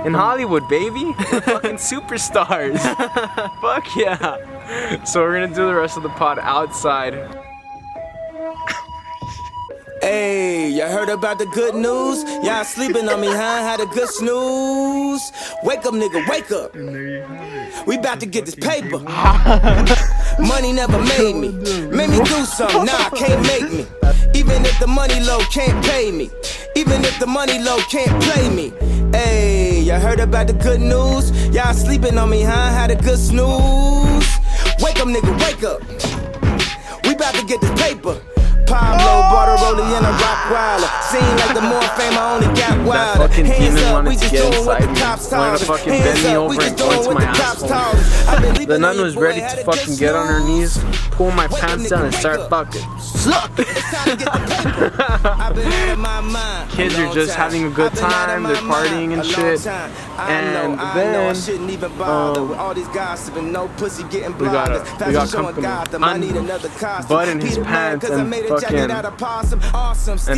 In Hollywood, baby. We're fucking superstars. Fuck yeah. So we're gonna do the rest of the pod outside. Hey, y'all heard about the good news? Y'all sleeping on me, huh? Had a good snooze. Wake up, nigga, wake up. And there you have it. We about to get this paper. Money never made me. Made me do something, nah, can't make me. Even if the money low, can't pay me. Even if the money low, can't play me. Hey, y'all heard about the good news? Y'all sleeping on me, huh? Had a good snooze. Wake up, nigga, wake up. We about to get this paper. Pablo bought a rollie and a Rottweiler. Seem like the more fame I only got wilder. That fucking Hands demon up, we wanted to just get doing what inside the me. cops Wanted told to us. fucking Hands bend me up, over we and just go doing into what my the cops asshole. told us. I've been The leaving nun on your was boy, ready had to a good fucking get on her knees, pull my pants down and start fucking sucking. It's time to get the paper. I've been out of my mind. Kids are just having a good time, they're partying and shit. And then I shouldn't even bother with all these gossiping, no pussy getting we got company. I need another costume. Bud in his pants and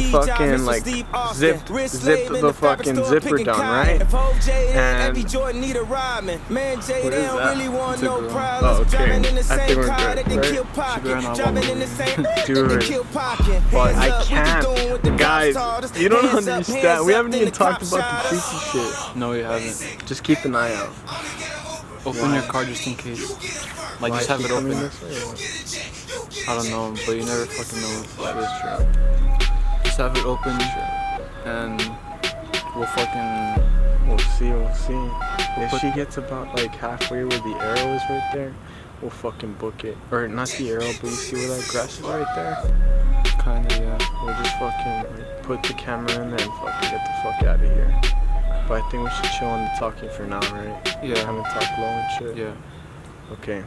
fucking like zip the fucking zipper down, right? And what is that? Oh, okay. I think we're good, right? Dude, but I can't. Guys, you don't understand. We haven't even talked about the creepy shit. No, we haven't. Just keep an eye out. Open your car just in case. Like, just have it open. I don't know, but you never fucking know. That is true. Just have it open, and We'll see. If she gets about like halfway where the arrow is right there, we'll fucking book it. Or not the arrow, but you see where that grass is right there? kinda, yeah. We'll just fucking like, put the camera in there and fucking get the fuck out of here. But I think we should chill on the talking for now, right? Yeah. Kind of talk low and shit. Yeah. Okay.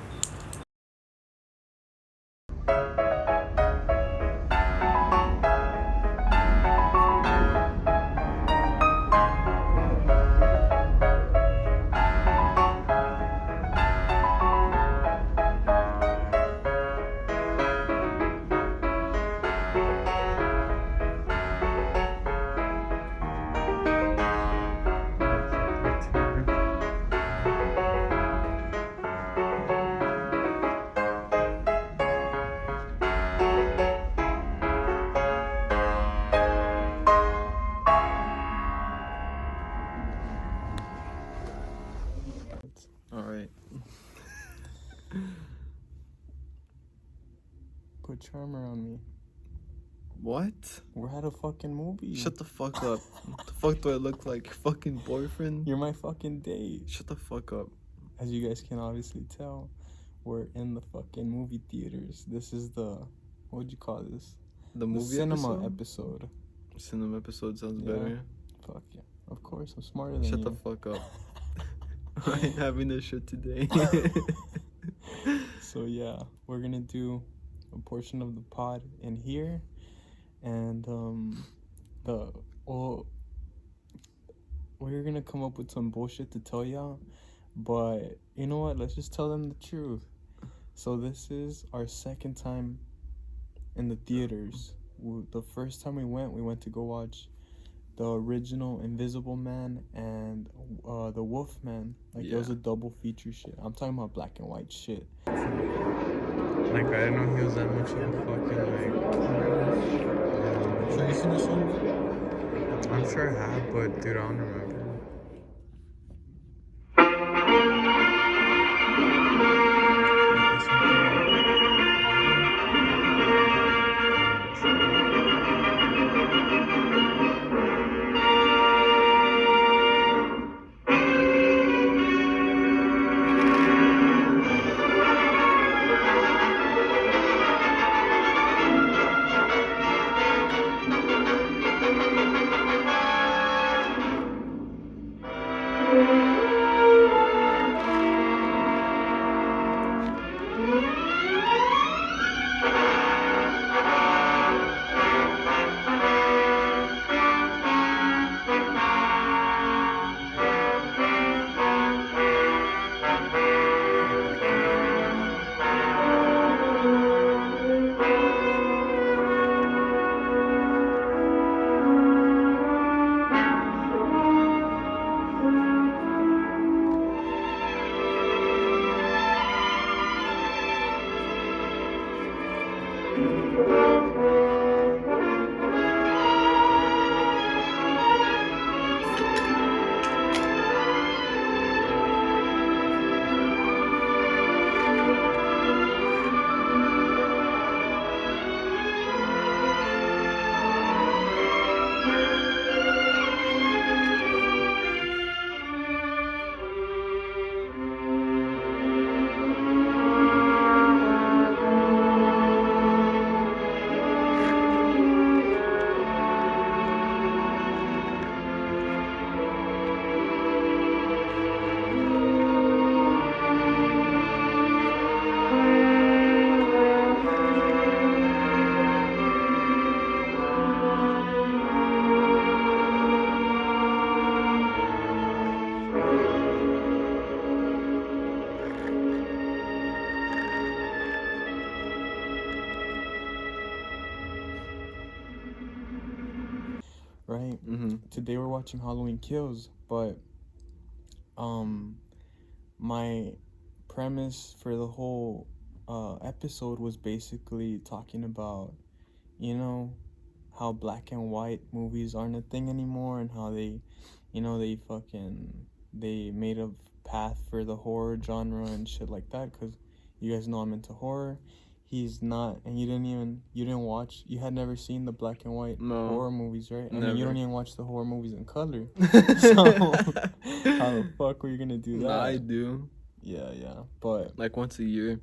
Alright. Put charmer on me. What? We're at a fucking movie. Shut the fuck up. What the fuck do I look like? Fucking boyfriend? You're my fucking date. Shut the fuck up. As you guys can obviously tell, we're in the fucking movie theaters. This is the, what would you call this? The movie cinema episode. Cinema episode sounds Yeah. better. Fuck yeah. Of course, I'm smarter than Shut you. the fuck up. I ain't having this shit today. So yeah, we're gonna do a portion of the pod in here, and we're gonna come up with some bullshit to tell y'all, but you know what? Let's just tell them the truth. So this is our second time in the theaters. The first time we went to go watch the original Invisible Man and the Wolf Man. Like, it was a double feature shit. I'm talking about black and white shit. Like, I didn't know he was that much of a fucking, like... So you seen this one? I'm sure I have, but dude, I don't remember. they were watching Halloween Kills, but my premise for the whole episode was basically talking about, you know, how black and white movies aren't a thing anymore, and how they, you know, they made a path for the horror genre and shit like that. Because you guys know I'm into horror. He's not, and you didn't watch, you had never seen the black and white horror movies, right? I mean, you don't even watch the horror movies in color. So how the fuck were you gonna do that? Nah, I do. Yeah, but like once a year.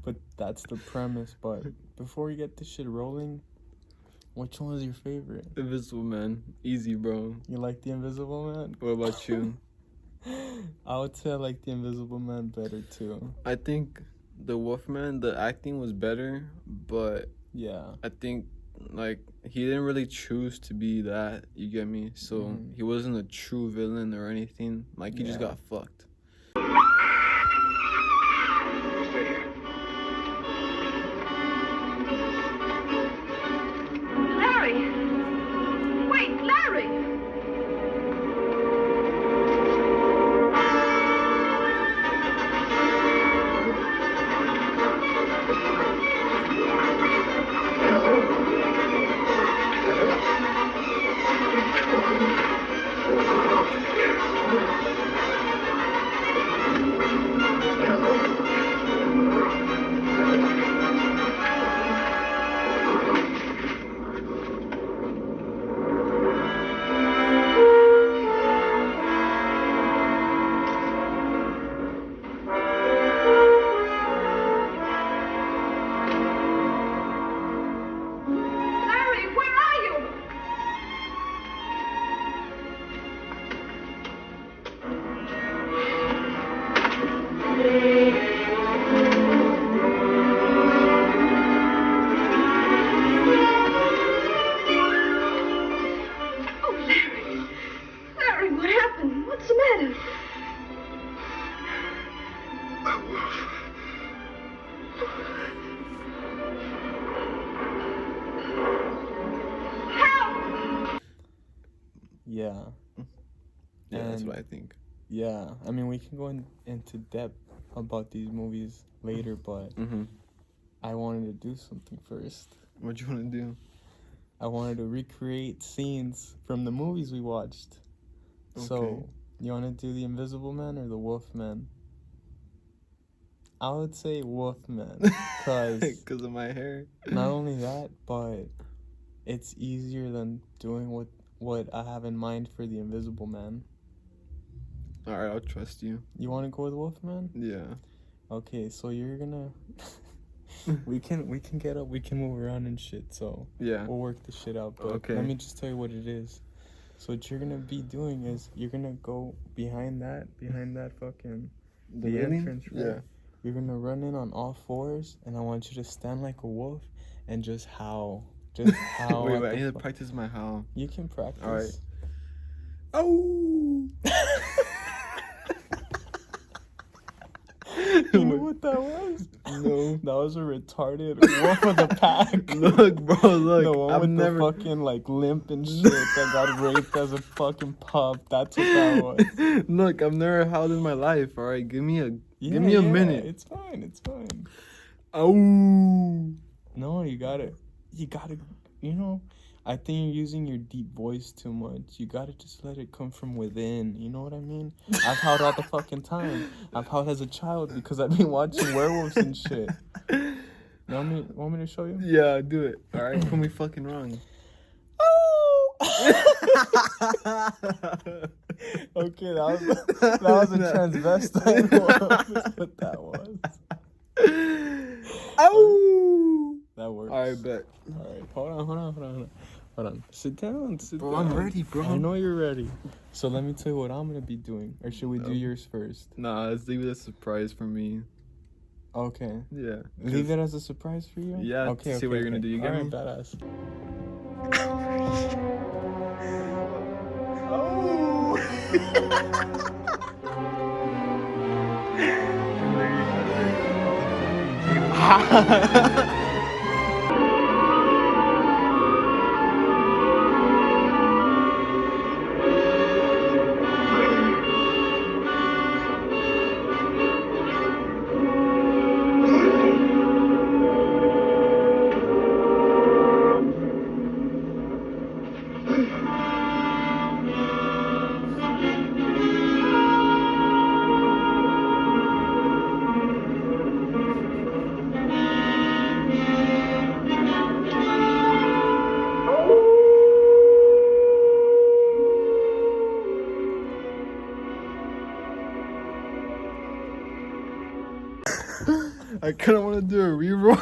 But that's the premise. But before we get this shit rolling, which one was your favorite? Invisible Man. Easy, bro. You like the Invisible Man? What about you? I would say I like the Invisible Man better too. I think the Wolfman, the acting was better, but yeah, I think like he didn't really choose to be that, you get me? So he wasn't a true villain or anything. Like he just got fucked. Larry! Wait, Larry! Larry, where are you? Oh, Larry. Larry, what happened? What's the matter? A wolf. Help! yeah, Yeah, that's And- what I think. yeah. I mean, we can go into depth about these movies later, but I wanted to do something first. What you want to do? I wanted to recreate scenes from the movies we watched. Okay. So, you want to do the Invisible Man or the Wolf Man? I would say Wolf Man, because Because of my hair. not only that, but it's easier than doing what I have in mind for the Invisible Man. Alright, I'll trust you. You want to go with Wolf Man? Yeah. Okay, so you're gonna. we can get up, we can move around and shit. So Yeah. we'll work this shit out. But Okay. let me just tell you what it is. So what you're gonna be doing is you're gonna go behind that fucking the railing? entrance, right? Yeah. You're gonna run in on all fours, and I want you to stand like a wolf and just howl. Just howl. Wait, at I the need to fu- practice my howl. You can practice. All right. Oh! You know what that was? No. That was a retarded wolf of the pack. Look, bro, look. The one I've with never. the fucking like limp and shit that got raped as a fucking pup. That's what that was. Look, I've never howled in my life. All right, give me a Yeah, minute. It's fine. It's fine. Oh. No, you gotta, you know, I think you're using your deep voice too much. You gotta just let it come from within. You know what I mean? I've howled all the fucking time. I've howled as a child because I've been watching werewolves and shit. Want me to show you? Yeah, do it. All right, prove me fucking wrong. Okay, that was a transvestite wolf. That's what that was. Oh. That works. All right, bet. All right, hold on. Sit down. Bro, down. I'm ready, bro. I know you're ready. So let me tell you what I'm gonna be doing, or should we do yours first? Nah, let's leave it a surprise for me. Okay. Yeah. Leave it as a surprise for you. Yeah, Okay. see what you're gonna do. You get All right, me? badass. I kind of want to do a reroll.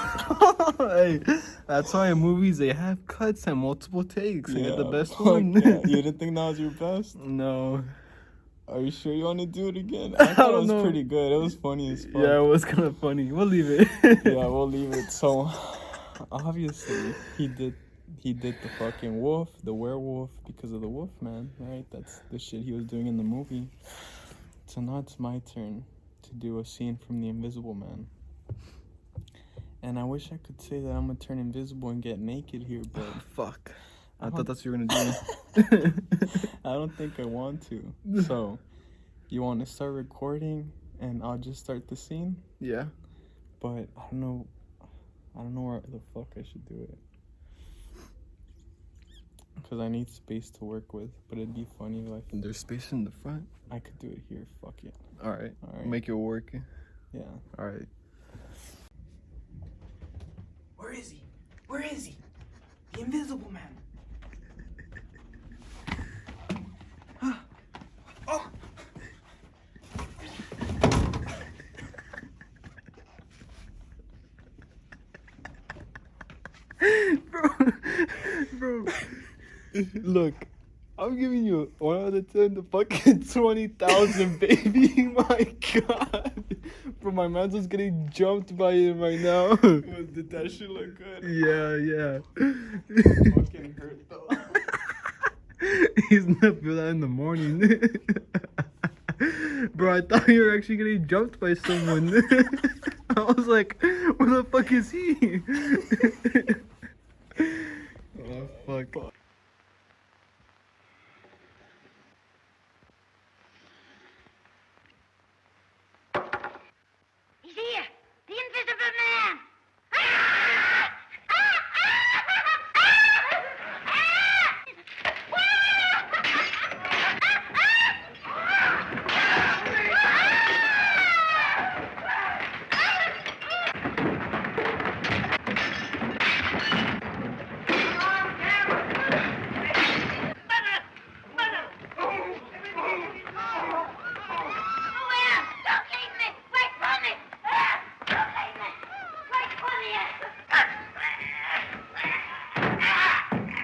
Hey, that's why in movies they have cuts and multiple takes. You get the best fuck one. yeah. You didn't think that was your best? No. Are you sure you want to do it again? I I thought it don't was know. pretty good. It was funny as fuck. Yeah, it was kind of funny. We'll leave it. Yeah, we'll leave it. So, obviously, he did the fucking wolf, the werewolf, because of the wolf man, right? That's the shit he was doing in the movie. So now it's my turn to do a scene from The Invisible Man. And I wish I could say that I'm gonna turn invisible and get naked here, but Fuck. I thought that's what you were gonna do. I don't think I want to. So, you want to start recording, and I'll just start the scene? Yeah. But I don't know where the fuck I should do it. Because I need space to work with, but it'd be funny if There's space in the front. I could do it here. Fuck it. All right. Alright. Make it work. Yeah. All right. Where is he? Where is he? The Invisible Man. Oh! Bro. Look, I'm giving you 1 out of 10 the fucking 20,000, baby. My God. Bro, my man's just getting jumped by him right now. Did that shit look good? Yeah. Fucking hurt though. He's gonna feel that in the morning. Bro, I thought you were actually getting jumped by someone. I was like, where the fuck is he? Oh, fuck. He's here! The Invisible Man!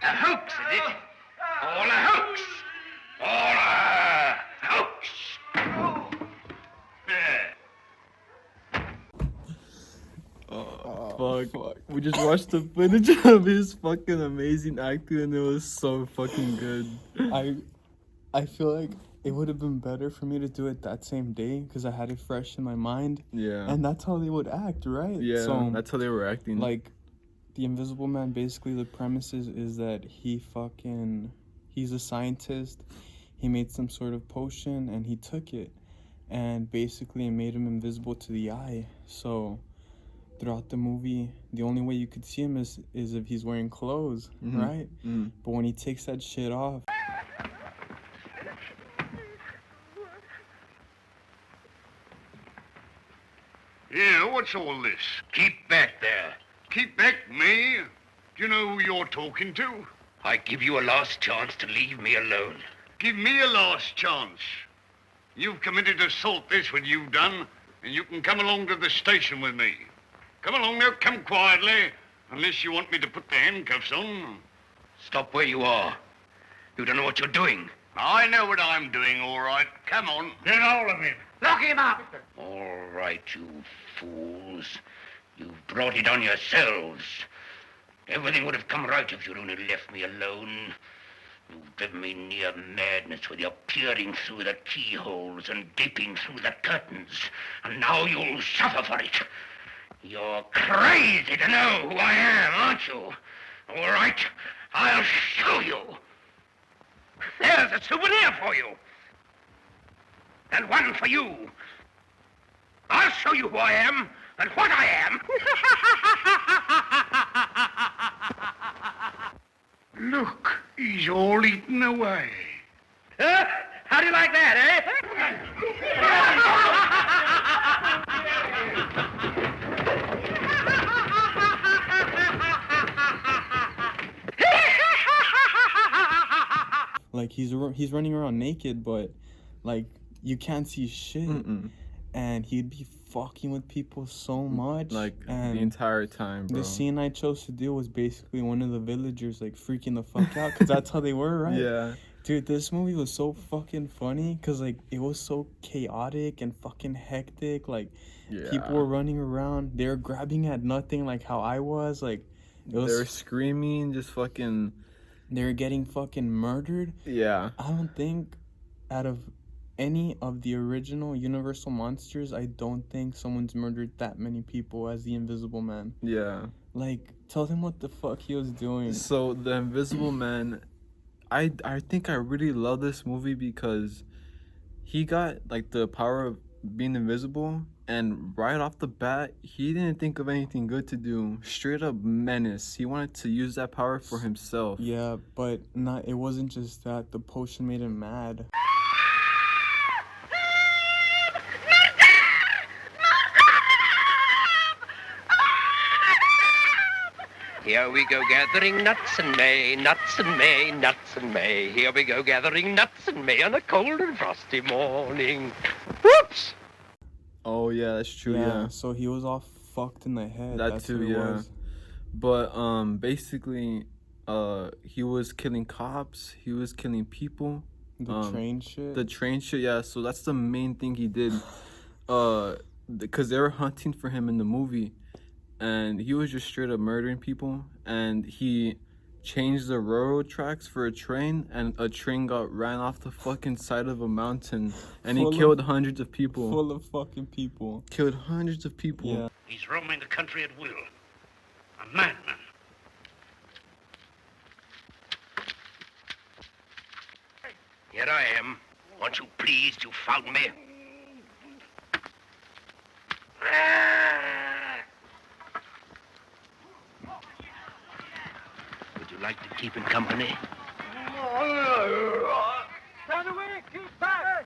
A hoax, is it? All a hoax! All a hoax! Fuck. We just watched the footage of his fucking amazing acting and it was so fucking good. I feel like it would have been better for me to do it that same day because I had it fresh in my mind. Yeah. And that's how they would act, right? Yeah, So, that's how they were acting. like, the Invisible Man, basically the premise is that he's a scientist. He made some sort of potion and he took it. And basically it made him invisible to the eye. So throughout the movie, the only way you could see him is if he's wearing clothes, right? But when he takes that shit off, Yeah, what's all this? Keep back there. Keep back, me? Do you know who you're talking to? I give you a last chance to leave me alone. Give me a last chance. You've committed assault, this what you've done, and you can come along to the station with me. Come along now, come quietly, unless you want me to put the handcuffs on. Stop where you are. You don't know what you're doing. I know what I'm doing, all right. Come on. Get all of him. Lock him up! All right, you fools. You've brought it on yourselves. Everything would have come right if you'd only left me alone. You've driven me near madness with your peering through the keyholes and gaping through the curtains. And now you'll suffer for it. You're crazy to know who I am, aren't you? All right, I'll show you. There's a souvenir for you. And one for you. I'll show you who I am and what I am. Look, he's all eaten away. Huh? How do you like that, like he's running around naked, but like you can't see shit. and he'd be fucking with people so much. Like and the entire time, bro. the scene I chose to do was basically one of the villagers like freaking the fuck out because that's how they were, right? Yeah. Dude, this movie was so fucking funny because like it was so chaotic and fucking hectic. Like people were running around, they were grabbing at nothing, like how I was. Like it was, They were screaming, just fucking. they were getting fucking murdered. Yeah. I don't think out of any of the original Universal monsters, I don't think someone's murdered that many people as the Invisible Man. Yeah. Like, tell them what the fuck he was doing. So the Invisible Man, I think I really love this movie because he got like the power of being invisible, and right off the bat, he didn't think of anything good to do. Straight up menace. He wanted to use that power for himself. Yeah, but not. It wasn't just that. The potion made him mad. Here we go gathering nuts in May, nuts in May, nuts in May. Here we go gathering nuts in May on a cold and frosty morning. Whoops! Oh yeah, that's true. Yeah. So he was all fucked in the head. That That's too, what it yeah. was. But basically, he was killing cops. He was killing people. The train shit. The train shit, yeah. So that's the main thing he did. Because they were hunting for him in the movie, and he was just straight up murdering people. And he changed the railroad tracks for a train, and a train got ran off the fucking side of a mountain, and he killed hundreds of people. Full of fucking people. Killed hundreds of people. Yeah. He's roaming the country at will. A madman. Here I am. Aren't you pleased you found me? Would you like to keep him company? Stand away! Keep back!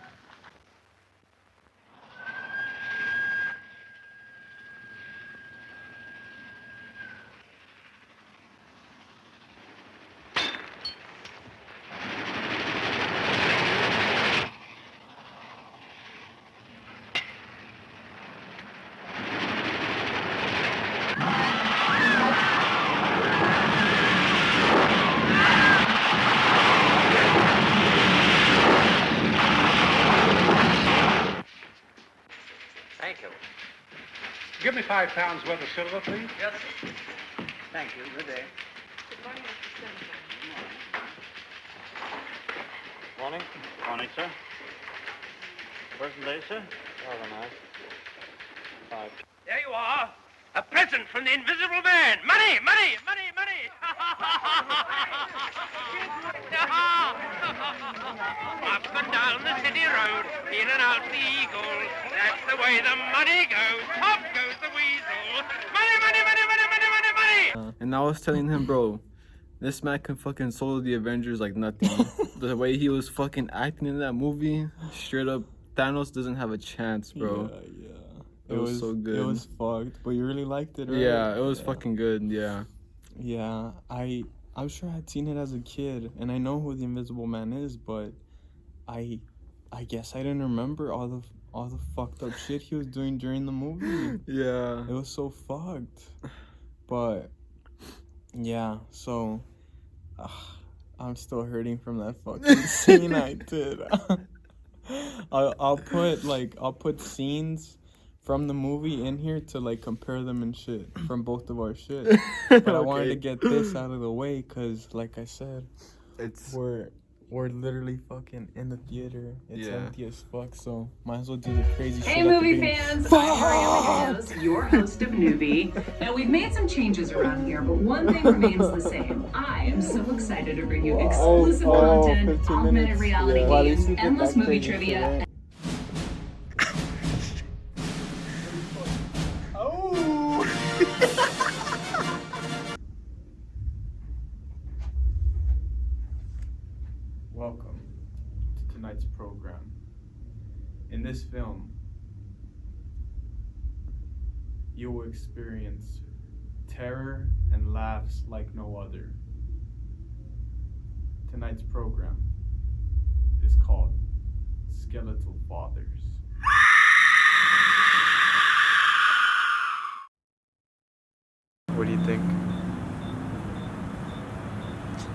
Thank you. Give me 5 pounds worth of silver, please. Yes, sir. Thank you. Good day. Morning. Morning, sir. Present day, sir. Rather nice. 5. There you are. A present from the Invisible Man. Money, money, money, money. Up and down the city road, in and out the eagle. That's the way the money goes. Up goes the weasel. Money, money, money, money, money, money, money. And I was telling him, bro, this man can fucking solo the Avengers like nothing. The way he was fucking acting in that movie, straight up, Thanos doesn't have a chance, bro. Yeah. It was so good. It was fucked, but you really liked it, right? Yeah, it was fucking good, yeah. Yeah, I'm sure I'd seen it as a kid, and I know who the Invisible Man is, but I guess I didn't remember all the fucked up shit he was doing during the movie. Yeah. It was so fucked. But yeah, so I'm still hurting from that fucking scene I did. I'll put scenes from the movie in here to like compare them and shit from both of our shit. But I wanted to get this out of the way because, like I said, we're literally fucking in the theater. It's empty as fuck, so might as well do the crazy shit. Hey, movie fans! I'm Ariana Hales, your host of Newbie. Now, we've made some changes around here, but one thing remains the same. I am so excited to bring you exclusive content, 15 augmented minutes. reality Yeah. Wow, they games, should get endless that movie crazy trivia, shit, right? Welcome to tonight's program. In this film, you will experience terror and laughs like no other. Tonight's program is called Skeletal Fathers. What do you think?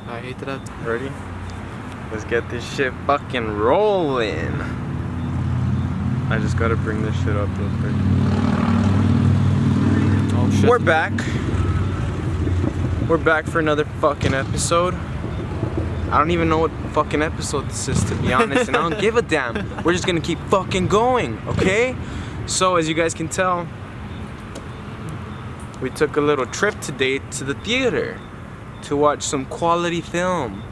I hate that. Ready? Let's get this shit fucking rolling. I just gotta bring this shit up real quick. Oh shit. We're back. We're back for another fucking episode. I don't even know what fucking episode this is, to be honest, and I don't give a damn. We're just gonna keep fucking going, okay? So, as you guys can tell, we took a little trip today to the theater to watch some quality film.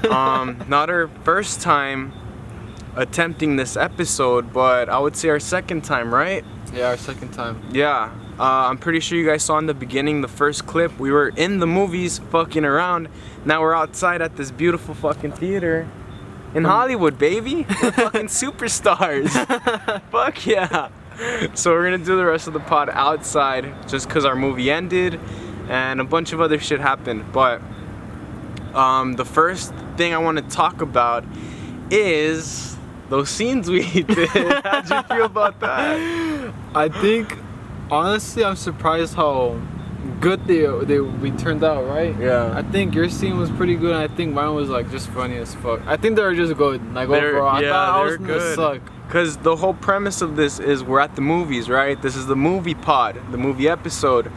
Not our first time attempting this episode, but I would say our second time, right? Yeah, our second time. Yeah. I'm pretty sure you guys saw in the beginning, the first clip, we were in the movies fucking around. Now we're outside at this beautiful fucking theater in Hollywood, baby. We're fucking superstars. Fuck yeah. So we're gonna do the rest of the pod outside just cause our movie ended and a bunch of other shit happened. But the first thing I want to talk about is those scenes we did. How'd you feel about that? I think, honestly, I'm surprised how good we turned out, right? Yeah. I think your scene was pretty good, and I think mine was like just funny as fuck. I think they were just good. Like overall, I thought I was gonna suck. Cause the whole premise of this is we're at the movies, right? This is the movie pod, the movie episode.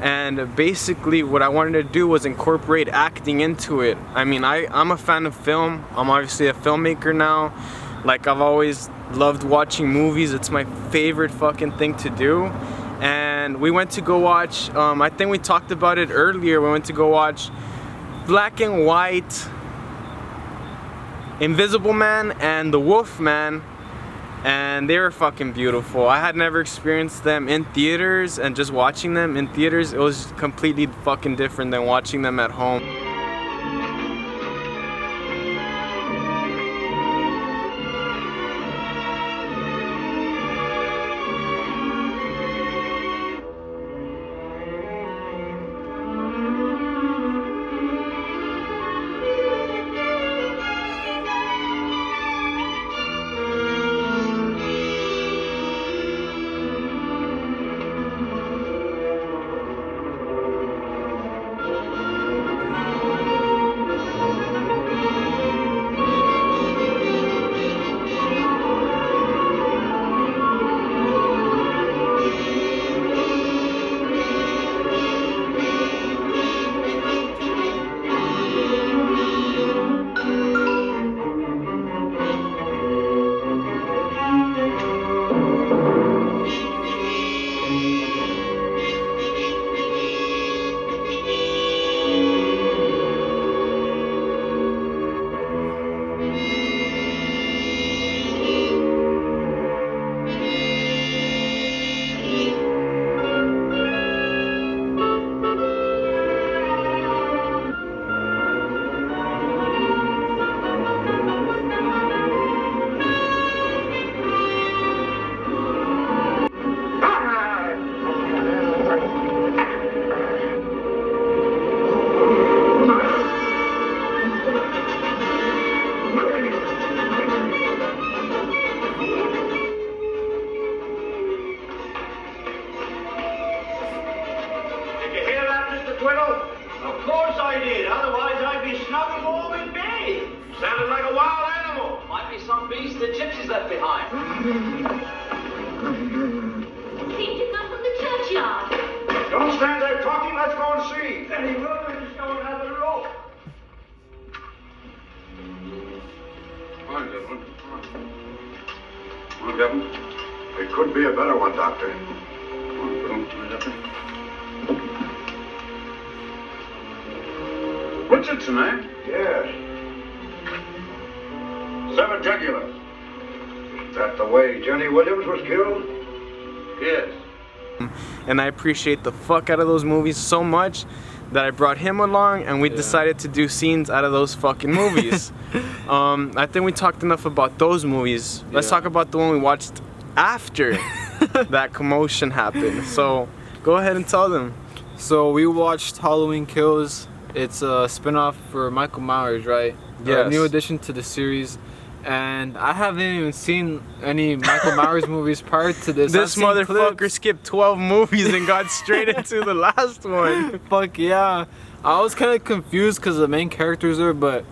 And basically what I wanted to do was incorporate acting into it. I mean, I'm a fan of film. I'm obviously a filmmaker now. Like, I've always loved watching movies. It's my favorite fucking thing to do. And we went to go watch, I think we talked about it earlier, we went to go watch Black and White, Invisible Man, and The Wolf Man. And they were fucking beautiful. I had never experienced them in theaters, and just watching them in theaters, it was completely fucking different than watching them at home. It could be a better one, Doctor. Richardson, eh? Yes. 7 jugular. Is that the way Jenny Williams was killed? Yes. And I appreciate the fuck out of those movies so much that I brought him along, and we decided to do scenes out of those fucking movies. I think we talked enough about those movies. Let's talk about the one we watched after that commotion happened. So go ahead and tell them. So we watched Halloween Kills. It's a spin-off for Michael Myers, right? Yes. A new addition to the series. and I haven't even seen any Michael Myers movies prior to this. This motherfucker skipped 12 movies and got straight into the last one. Fuck yeah. I was kind of confused because the main characters are, but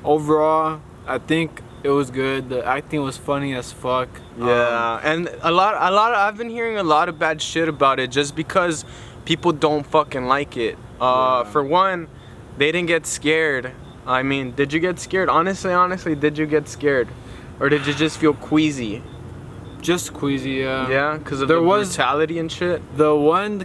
overall, I think it was good. The acting was funny as fuck. Yeah, and a lot of, I've been hearing a lot of bad shit about it just because people don't fucking like it. For one, they didn't get scared. I mean, did you get scared? Honestly, did you get scared? Or did you just feel queasy? Just queasy, yeah. Yeah, because of the brutality and shit? The one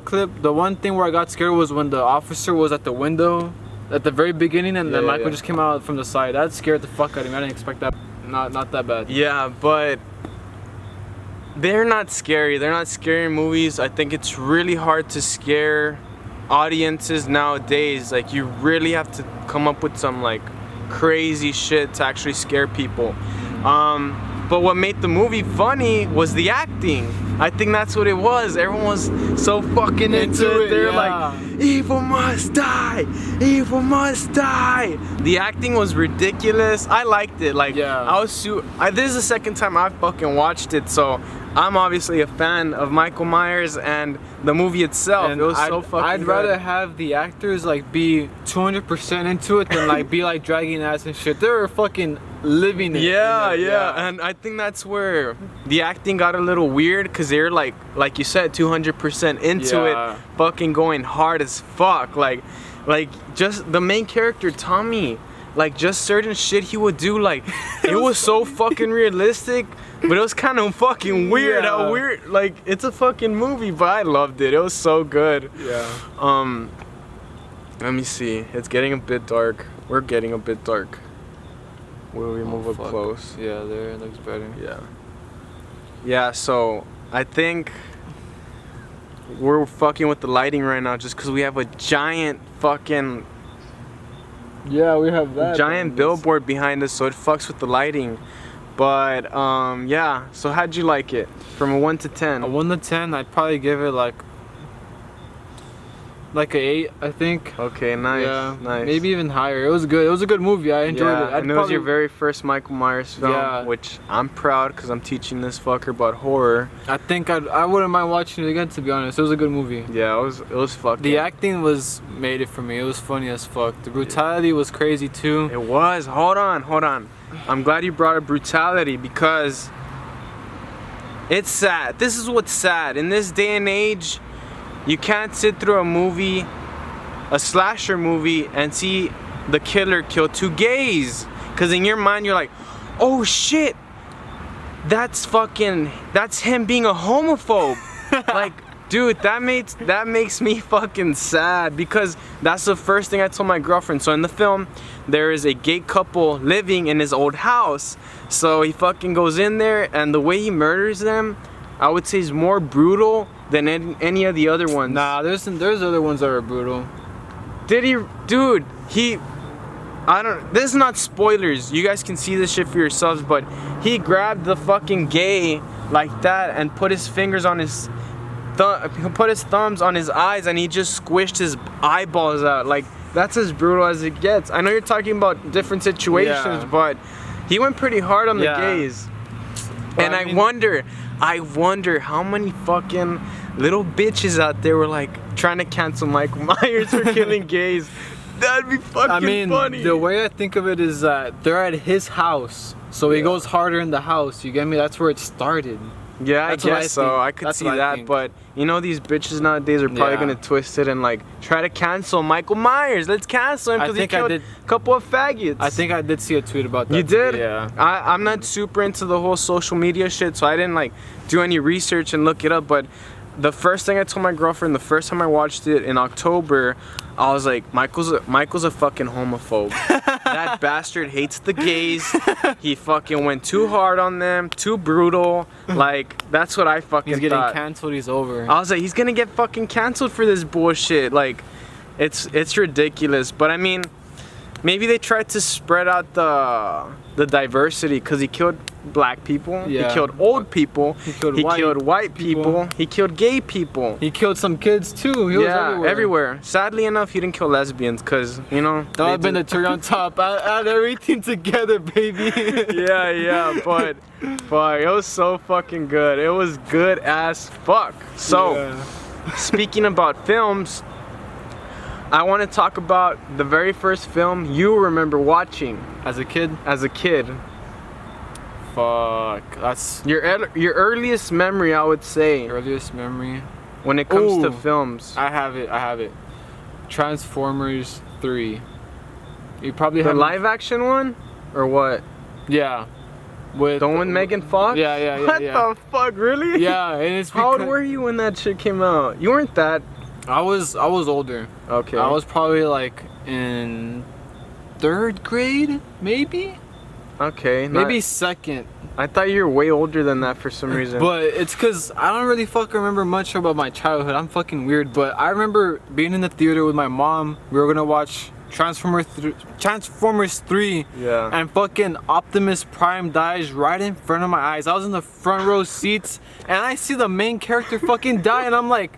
thing where I got scared was when the officer was at the window at the very beginning and then Michael just came out from the side. That scared the fuck out of me. I didn't expect that. Not that bad. Yeah, but they're not scary. They're not scary movies. I think it's really hard to scare audiences nowadays. Like, you really have to come up with some like crazy shit to actually scare people. But what made the movie funny was the acting. I think that's what it was. Everyone was so fucking into it. They're like, evil must die, evil must die. The acting was ridiculous. I liked it. Like, I was this is the second time I fucking watched it, so I'm obviously a fan of Michael Myers and the movie itself. And it was so fucking I'd rather have the actors like be 200% into it than like be like dragging ass and shit. They were fucking living it. Yeah. And I think that's where the acting got a little weird because they're like you said, 200% into it, fucking going hard as fuck. Like just the main character Tommy, like just certain shit he would do, like it was so fucking realistic, but it was kind of fucking weird. How weird, like it's a fucking movie, but I loved it. It was so good. Let me see. It's getting a bit dark. We're getting a bit dark. Will we move up close? Yeah, there it looks better. Yeah, so I think we're fucking with the lighting right now just because we have a giant fucking we have that giant billboard behind us, so it fucks with the lighting. But yeah, so how'd you like it from a 1 to 10? A 1 to 10, I'd probably give it like a 8, I think. Okay, nice. Maybe even higher. It was good. It was a good movie. I enjoyed it. And it was your very first Michael Myers film, which I'm proud because I'm teaching this fucker about horror. I think I wouldn't mind watching it again, to be honest. It was a good movie. Yeah, it was fucking. The acting made it for me. It was funny as fuck. The brutality was crazy too. It was. Hold on. I'm glad you brought up brutality because it's sad. This is what's sad. In this day and age, you can't sit through a slasher movie, and see the killer kill 2 gays. Because in your mind, you're like, oh shit, that's him being a homophobe. Like, dude, that makes me fucking sad because that's the first thing I told my girlfriend. So in the film, there is a gay couple living in his old house. So he fucking goes in there, and the way he murders them, I would say is more brutal than any of the other ones. Nah, there's other ones that are brutal. Did he, dude? This is not spoilers. You guys can see this shit for yourselves, but he grabbed the fucking gay like that and put his fingers on his thumbs on his eyes, and he just squished his eyeballs out. Like, that's as brutal as it gets. I know you're talking about different situations, but he went pretty hard on the gays. And I wonder how many fucking little bitches out there were like trying to cancel Michael Myers for killing gays. That'd be fucking funny. The way I think of it is that they're at his house, so he goes harder in the house. You get me? That's where it started. Yeah, I guess so. I could see that, but you know, these bitches nowadays are probably gonna twist it and like try to cancel Michael Myers. Let's cancel him because he killed a couple of faggots. I think I did see a tweet about that. You did? Yeah. I'm not super into the whole social media shit, so I didn't like do any research and look it up. But the first thing I told my girlfriend, the first time I watched it in October, I was like, Michael's a fucking homophobe. That bastard hates the gays. He fucking went too hard on them, too brutal. Like, that's what I fucking thought. He's getting canceled, he's over. I was like, he's gonna get fucking canceled for this bullshit. Like, it's ridiculous. But I mean, maybe they tried to spread out the diversity because he killed black people, Yeah. he killed old people, He killed white people, he killed gay people. He killed some kids too. He was everywhere. Sadly enough, he didn't kill lesbians because, you know. That would have been the cherry on top. Add everything together, baby. yeah, but it was so fucking good. It was good as fuck. So, speaking about films, I want to talk about the very first film you remember watching As a kid? as a kid. Fuck. That's Your earliest memory, I would say, earliest memory. when it comes to Ooh. films. I have it. Transformers 3. You probably The have live action one? Or what? Yeah. With The one with Megan Fox? Yeah. What the fuck, really? Yeah, and it's How old because were you when that shit came out? You weren't that. I was older. Okay. I was probably like in 3rd grade, maybe? Okay. Maybe 2nd. I thought you were way older than that for some reason. But it's cause I don't really fucking remember much about my childhood. I'm fucking weird. But I remember being in the theater with my mom. We were gonna watch Transformers 3. Yeah. And fucking Optimus Prime dies right in front of my eyes. I was in the front row seats and I see the main character fucking die and I'm like,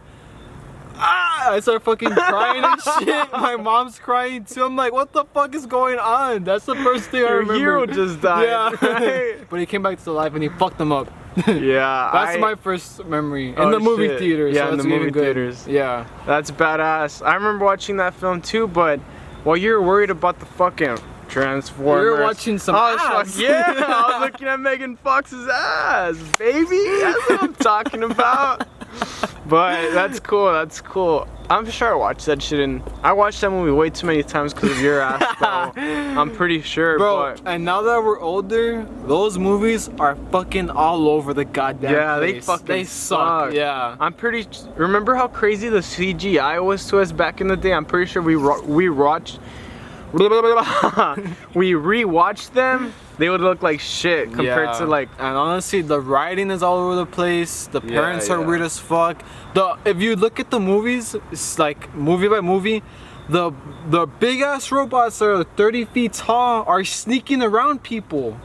I start fucking crying and shit. My mom's crying too. I'm like, what the fuck is going on? That's the first thing I Your remember. hero just died. Yeah. Right? But he came back to life and he fucked them up. Yeah. That's my first memory in Oh, the movie shit. theater. Yeah, so in that's the even movie good. theaters. Yeah. That's badass. I remember watching that film too, but while you were worried about the fucking Transformers, You were watching some I was ass. like, yeah, I was looking at Megan Fox's ass, baby. That's what I'm talking about. But that's cool. That's cool. I'm sure I watched that shit, and I watched that movie way too many times because of your ass, bro. I'm pretty sure, Bro, but and now that we're older, those movies are fucking all over the goddamn yeah, place. they suck. suck. Yeah. I'm pretty. Remember how crazy the CGI was to us back in the day? I'm pretty sure we watched. We rewatched them. They would look like shit compared to like. And honestly, the writing is all over the place. The parents are yeah. weird as fuck. If you look at the movies, it's like movie by movie. The big ass robots that are 30 feet tall are sneaking around people.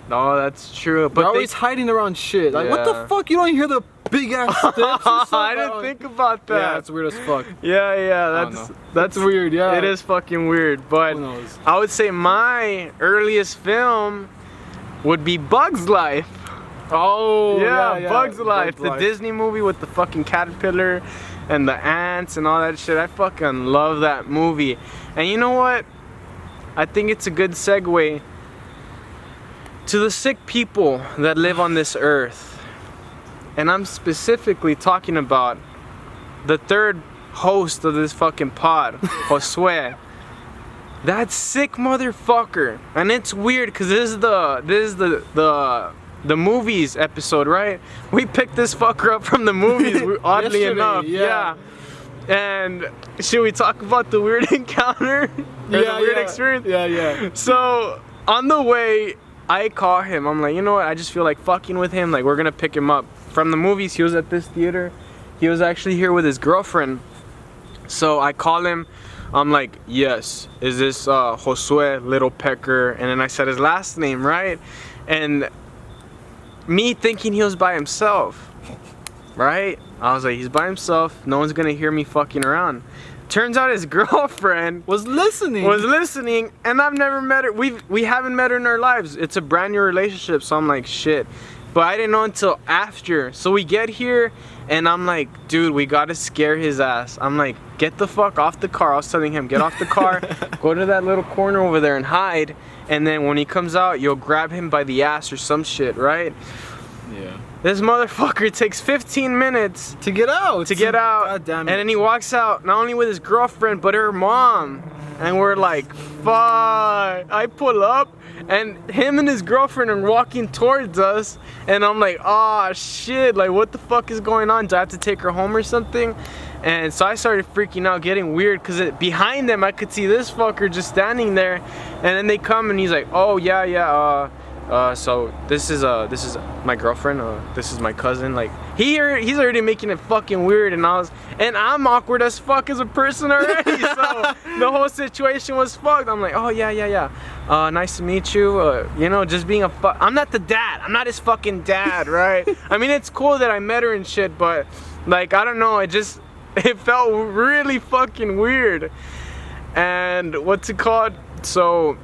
No, that's true. But But they're always hiding around shit. Like what the Yeah. fuck? You don't hear the big ass steps or something? I didn't think about that. Yeah, it's weird as fuck. Yeah, don't know. that's weird. Yeah, It is fucking weird, but Who knows? I would say my earliest film would be Bug's Life. Oh Yeah, Bug's Life, Bug's the Life. Disney movie with the fucking caterpillar and the ants and all that shit. I fucking love that movie. And you know what? I think it's a good segue to the sick people that live on this earth. And I'm specifically talking about the third host of this fucking pod, Josue. That sick motherfucker. And it's weird because this is the movies episode, right? We picked this fucker up from the movies, oddly Yesterday, enough. yeah. And should we talk about the weird encounter? Or the weird experience? Yeah. So on the way, I call him. I'm like, you know what? I just feel like fucking with him. Like, we're gonna pick him up from the movies. He was at this theater. He was actually here with his girlfriend. So I call him. I'm like, yes, is this Josue Little Pecker? And then I said his last name, right? And me thinking he was by himself, right? I was like, he's by himself. No one's gonna hear me fucking around. Turns out his girlfriend Was listening. and I've never met her. We haven't met her in our lives. It's a brand new relationship, so I'm like, shit. But I didn't know until after. So we get here, and I'm like, dude, we gotta scare his ass. I'm like, get the fuck off the car. I was telling him, get off the car, go to that little corner over there and hide. And then when he comes out, you'll grab him by the ass or some shit, right? Yeah. This motherfucker takes 15 minutes To get out. God damn it. and then he walks out not only with his girlfriend but her mom. And we're like, fuck. I pull up and him and his girlfriend are walking towards us. And I'm like, oh shit, like what the fuck is going on? Do I have to take her home or something? And so I started freaking out, getting weird, because behind them I could see this fucker just standing there. And then they come and he's like, oh yeah, So this is my girlfriend. This is my cousin. Like he's already making it fucking weird, and I'm awkward as fuck as a person already. So the whole situation was fucked. I'm like, oh yeah. Nice to meet you. You know, just being I'm not the dad. I'm not his fucking dad, right? I mean, it's cool that I met her and shit, but like I don't know. It felt really fucking weird. And what's it called? So.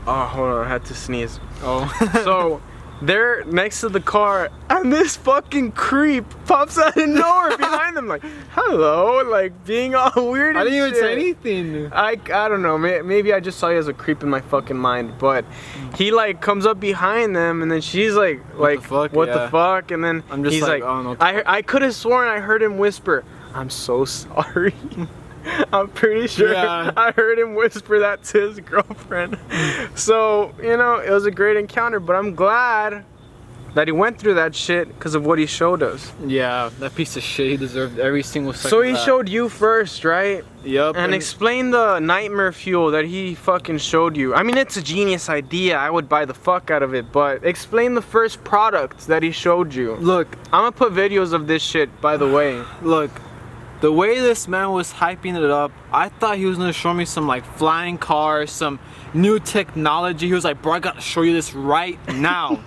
Oh, hold on, I had to sneeze. Oh. So, they're next to the car, and this fucking creep pops out of nowhere behind them, like, hello, like, being all weird and I didn't even shit. say anything. I don't know, maybe I just saw you as a creep in my fucking mind, but he, like, comes up behind them, and then she's like, what the fuck, and then I'm just he's like, oh, no. I could have sworn I heard him whisper, I'm so sorry. I'm pretty sure I heard him whisper that to his girlfriend. So, you know, it was a great encounter, but I'm glad that he went through that shit because of what he showed us. Yeah, that piece of shit, he deserved every single second. So he showed you first, right? Yep. And explain the nightmare fuel that he fucking showed you. I mean, it's a genius idea. I would buy the fuck out of it, but explain the first product that he showed you. Look, I'm gonna put videos of this shit, by the way. Look. The way this man was hyping it up, I thought he was gonna show me some like flying cars, some new technology. He was like, bro, I gotta show you this right now.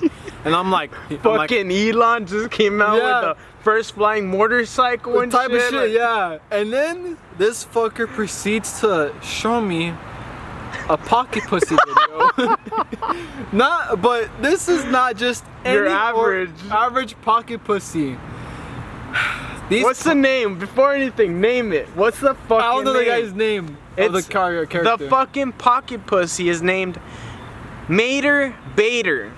And I'm like, Elon just came out with the first flying motorcycle and type shit. Of shit, yeah. And then this fucker proceeds to show me a pocket pussy video. But this is not just your average pocket pussy. What's the name? Before anything, name it. What's the fucking name? I don't know the guy's name of the character. The fucking pocket pussy is named Mater Bader.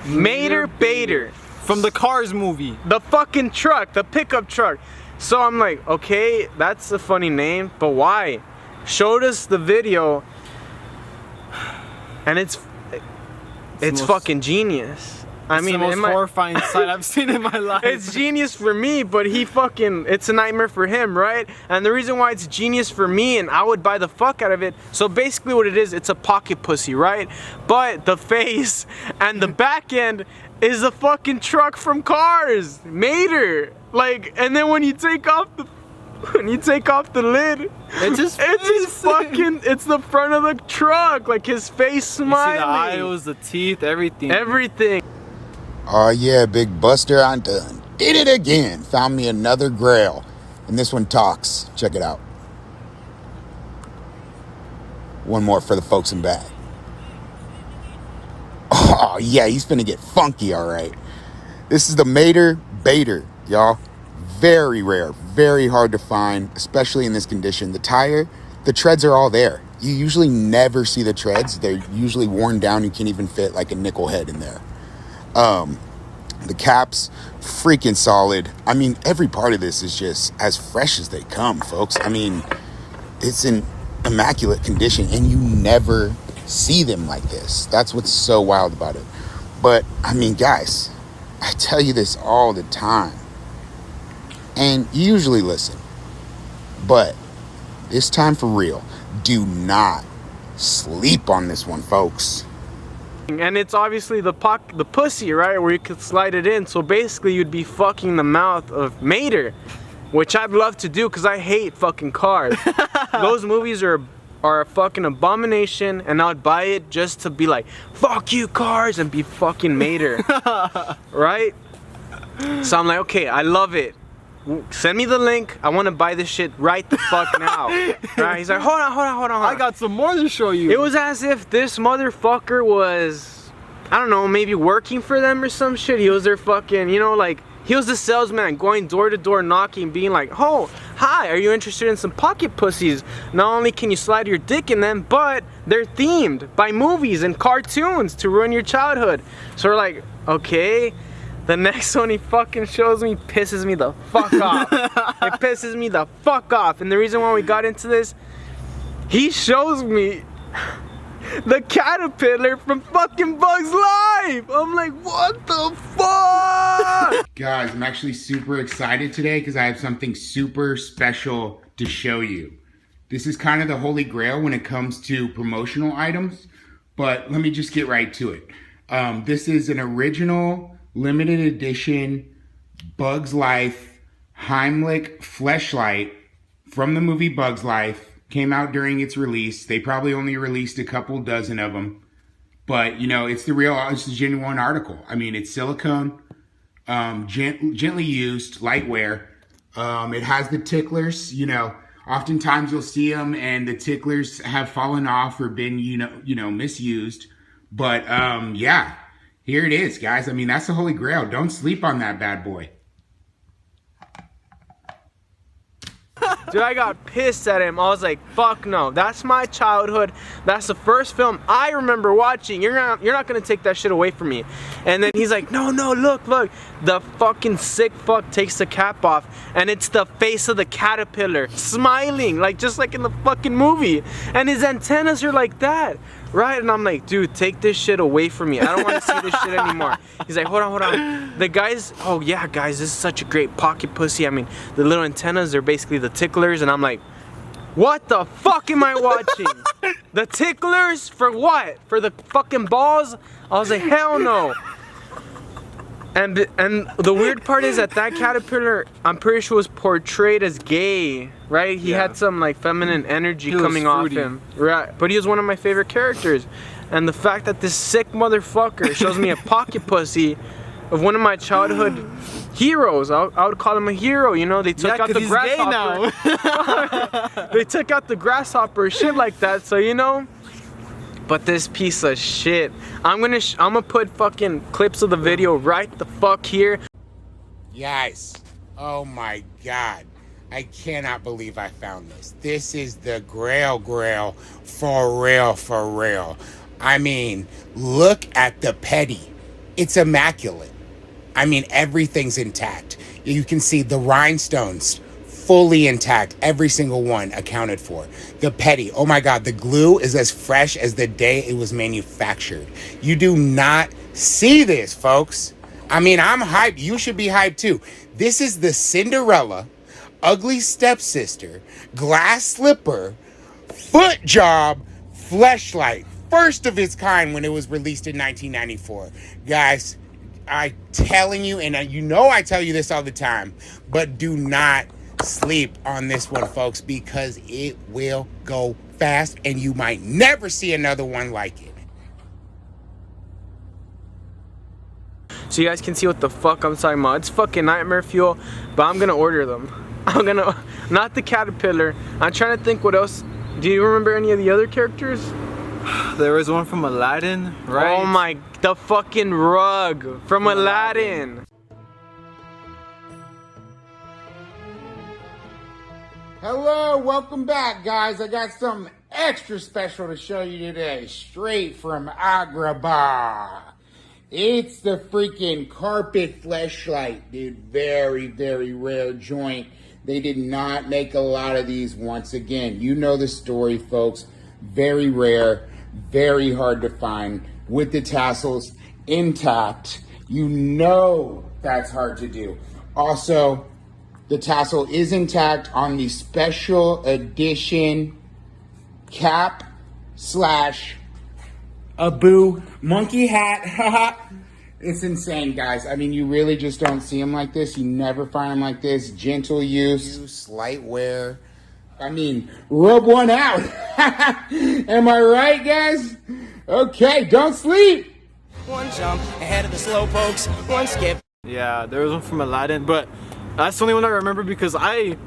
Mater Bader. From the Cars movie. The fucking truck, the pickup truck. So I'm like, okay, that's a funny name, but why? Showed us the video, and it's fucking genius. I mean, the most horrifying sight I've seen in my life. It's genius for me, but it's a nightmare for him, right? And the reason why it's genius for me, and I would buy the fuck out of it, so basically what it is, it's a pocket pussy, right? But the face and the back end is a fucking truck from Cars, Mater. Like, and then when you take off the lid, it's the front of the truck, like his face smiling. You see the eyes, the teeth, everything. Everything. Oh yeah, Big Buster, I done did it again. Found me another grail. And this one talks. Check it out. One more for the folks in back. Oh yeah, he's finna get funky, alright. This is the Mater Bader, y'all. Very rare, very hard to find, especially in this condition. The treads are all there. You usually never see the treads. They're usually worn down. You can't even fit like a nickel head in there. The caps, freaking solid. I mean, every part of this is just as fresh as they come, folks. I mean, it's in immaculate condition, and you never see them like this. That's what's so wild about it. But, I mean, guys, I tell you this all the time, and you usually listen, but this time for real, do not sleep on this one, folks. And it's obviously the pussy, right, where you could slide it in. So basically you'd be fucking the mouth of Mater, which I'd love to do because I hate fucking Cars. Those movies are a fucking abomination, and I'd buy it just to be like, fuck you Cars, and be fucking Mater. Right? So I'm like, okay, I love it. Send me the link. I want to buy this shit right the fuck now. Right? He's like, hold on. I got some more to show you. It was as if this motherfucker was, I don't know, maybe working for them or some shit. He was their fucking, you know, like, he was the salesman going door to door knocking, being like, oh, hi, are you interested in some pocket pussies? Not only can you slide your dick in them, but they're themed by movies and cartoons to ruin your childhood. So we're like, okay. The next one he fucking shows me pisses me the fuck off. It pisses me the fuck off. And the reason why we got into this, he shows me the caterpillar from fucking Bugs Life. I'm like, what the fuck? Guys, I'm actually super excited today because I have something super special to show you. This is kind of the holy grail when it comes to promotional items. but let me just get right to it. This is an original limited edition Bugs Life Heimlich fleshlight from the movie Bugs Life. Came out during its release. They probably only released a couple dozen of them. But, you know, it's a genuine article. I mean, it's silicone, gently used, light wear. It has the ticklers, you know. Oftentimes you'll see them and the ticklers have fallen off or been, you know, misused. But, yeah, here it is, guys. I mean, that's the Holy Grail. Don't sleep on that bad boy. Dude, I got pissed at him. I was like, fuck no. That's my childhood. That's the first film I remember watching. You're not gonna take that shit away from me. And then he's like, no, look. The fucking sick fuck takes the cap off and it's the face of the caterpillar smiling, like just like in the fucking movie. And his antennas are like that. Right? And I'm like, dude, take this shit away from me. I don't want to see this shit anymore. He's like, hold on. The guys, oh yeah, guys, this is such a great pocket pussy. I mean, the little antennas are basically the ticklers. And I'm like, what the fuck am I watching? The ticklers? For what? For the fucking balls? I was like, hell no. And the weird part is that caterpillar, I'm pretty sure was portrayed as gay, right? He had some like feminine energy coming off him, right? But he was one of my favorite characters. And the fact that this sick motherfucker shows me a pocket pussy of one of my childhood heroes, I would call him a hero. You know, they took out the grasshopper. They took out the grasshopper, shit like that. So you know. But this piece of shit, I'm gonna put fucking clips of the video right the fuck here. Guys, oh my God. I cannot believe I found this. This is the grail for real. I mean, look at the petty. It's immaculate. I mean, everything's intact. You can see the rhinestones fully intact, every single one accounted for. The petty, oh my God, the glue is as fresh as the day it was manufactured. You do not see this, folks. I mean, I'm hyped. You should be hyped too. This is the Cinderella, ugly stepsister, glass slipper, foot job, fleshlight. First of its kind when it was released in 1994. Guys, I'm telling you, and you know I tell you this all the time, but do not sleep on this one, folks, because it will go fast and you might never see another one like it. So you guys can see what the fuck I'm talking about. It's fucking nightmare fuel, but I'm gonna order them. Not the caterpillar. I'm trying to think what else. Do you remember any of the other characters? There was one from Aladdin, right? Oh my, the fucking rug from Aladdin. Hello, welcome back, guys. I got something extra special to show you today, straight from Agrabah. It's the freaking carpet fleshlight, dude. Very, very rare joint. They did not make a lot of these once again. You know the story, folks. Very rare, very hard to find with the tassels intact. You know that's hard to do. Also, the tassel is intact on the special edition cap / Abu monkey hat. It's insane, guys. I mean, you really just don't see them like this. You never find them like this. Gentle use, light wear. I mean, rub one out. Am I right, guys? Okay, don't sleep. One jump ahead of the slow pokes, one skip. Yeah, there was one from Aladdin, but that's the only one I remember because I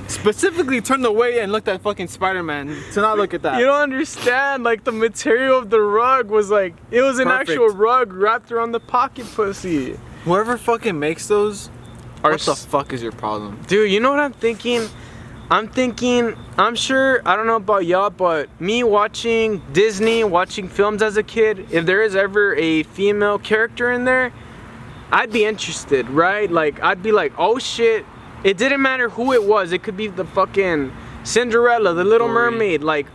specifically turned away and looked at fucking Spider-Man to not look at that. You don't understand, like the material of the rug was like, it was an actual rug wrapped around the pocket pussy. Whoever fucking makes those, what the fuck is your problem? Dude, you know what I'm thinking? I'm sure, I don't know about y'all, but me watching Disney, watching films as a kid, if there is ever a female character in there, I'd be interested, right? Like, I'd be like, oh shit, it didn't matter who it was. It could be the fucking Cinderella, the Little Mermaid, like,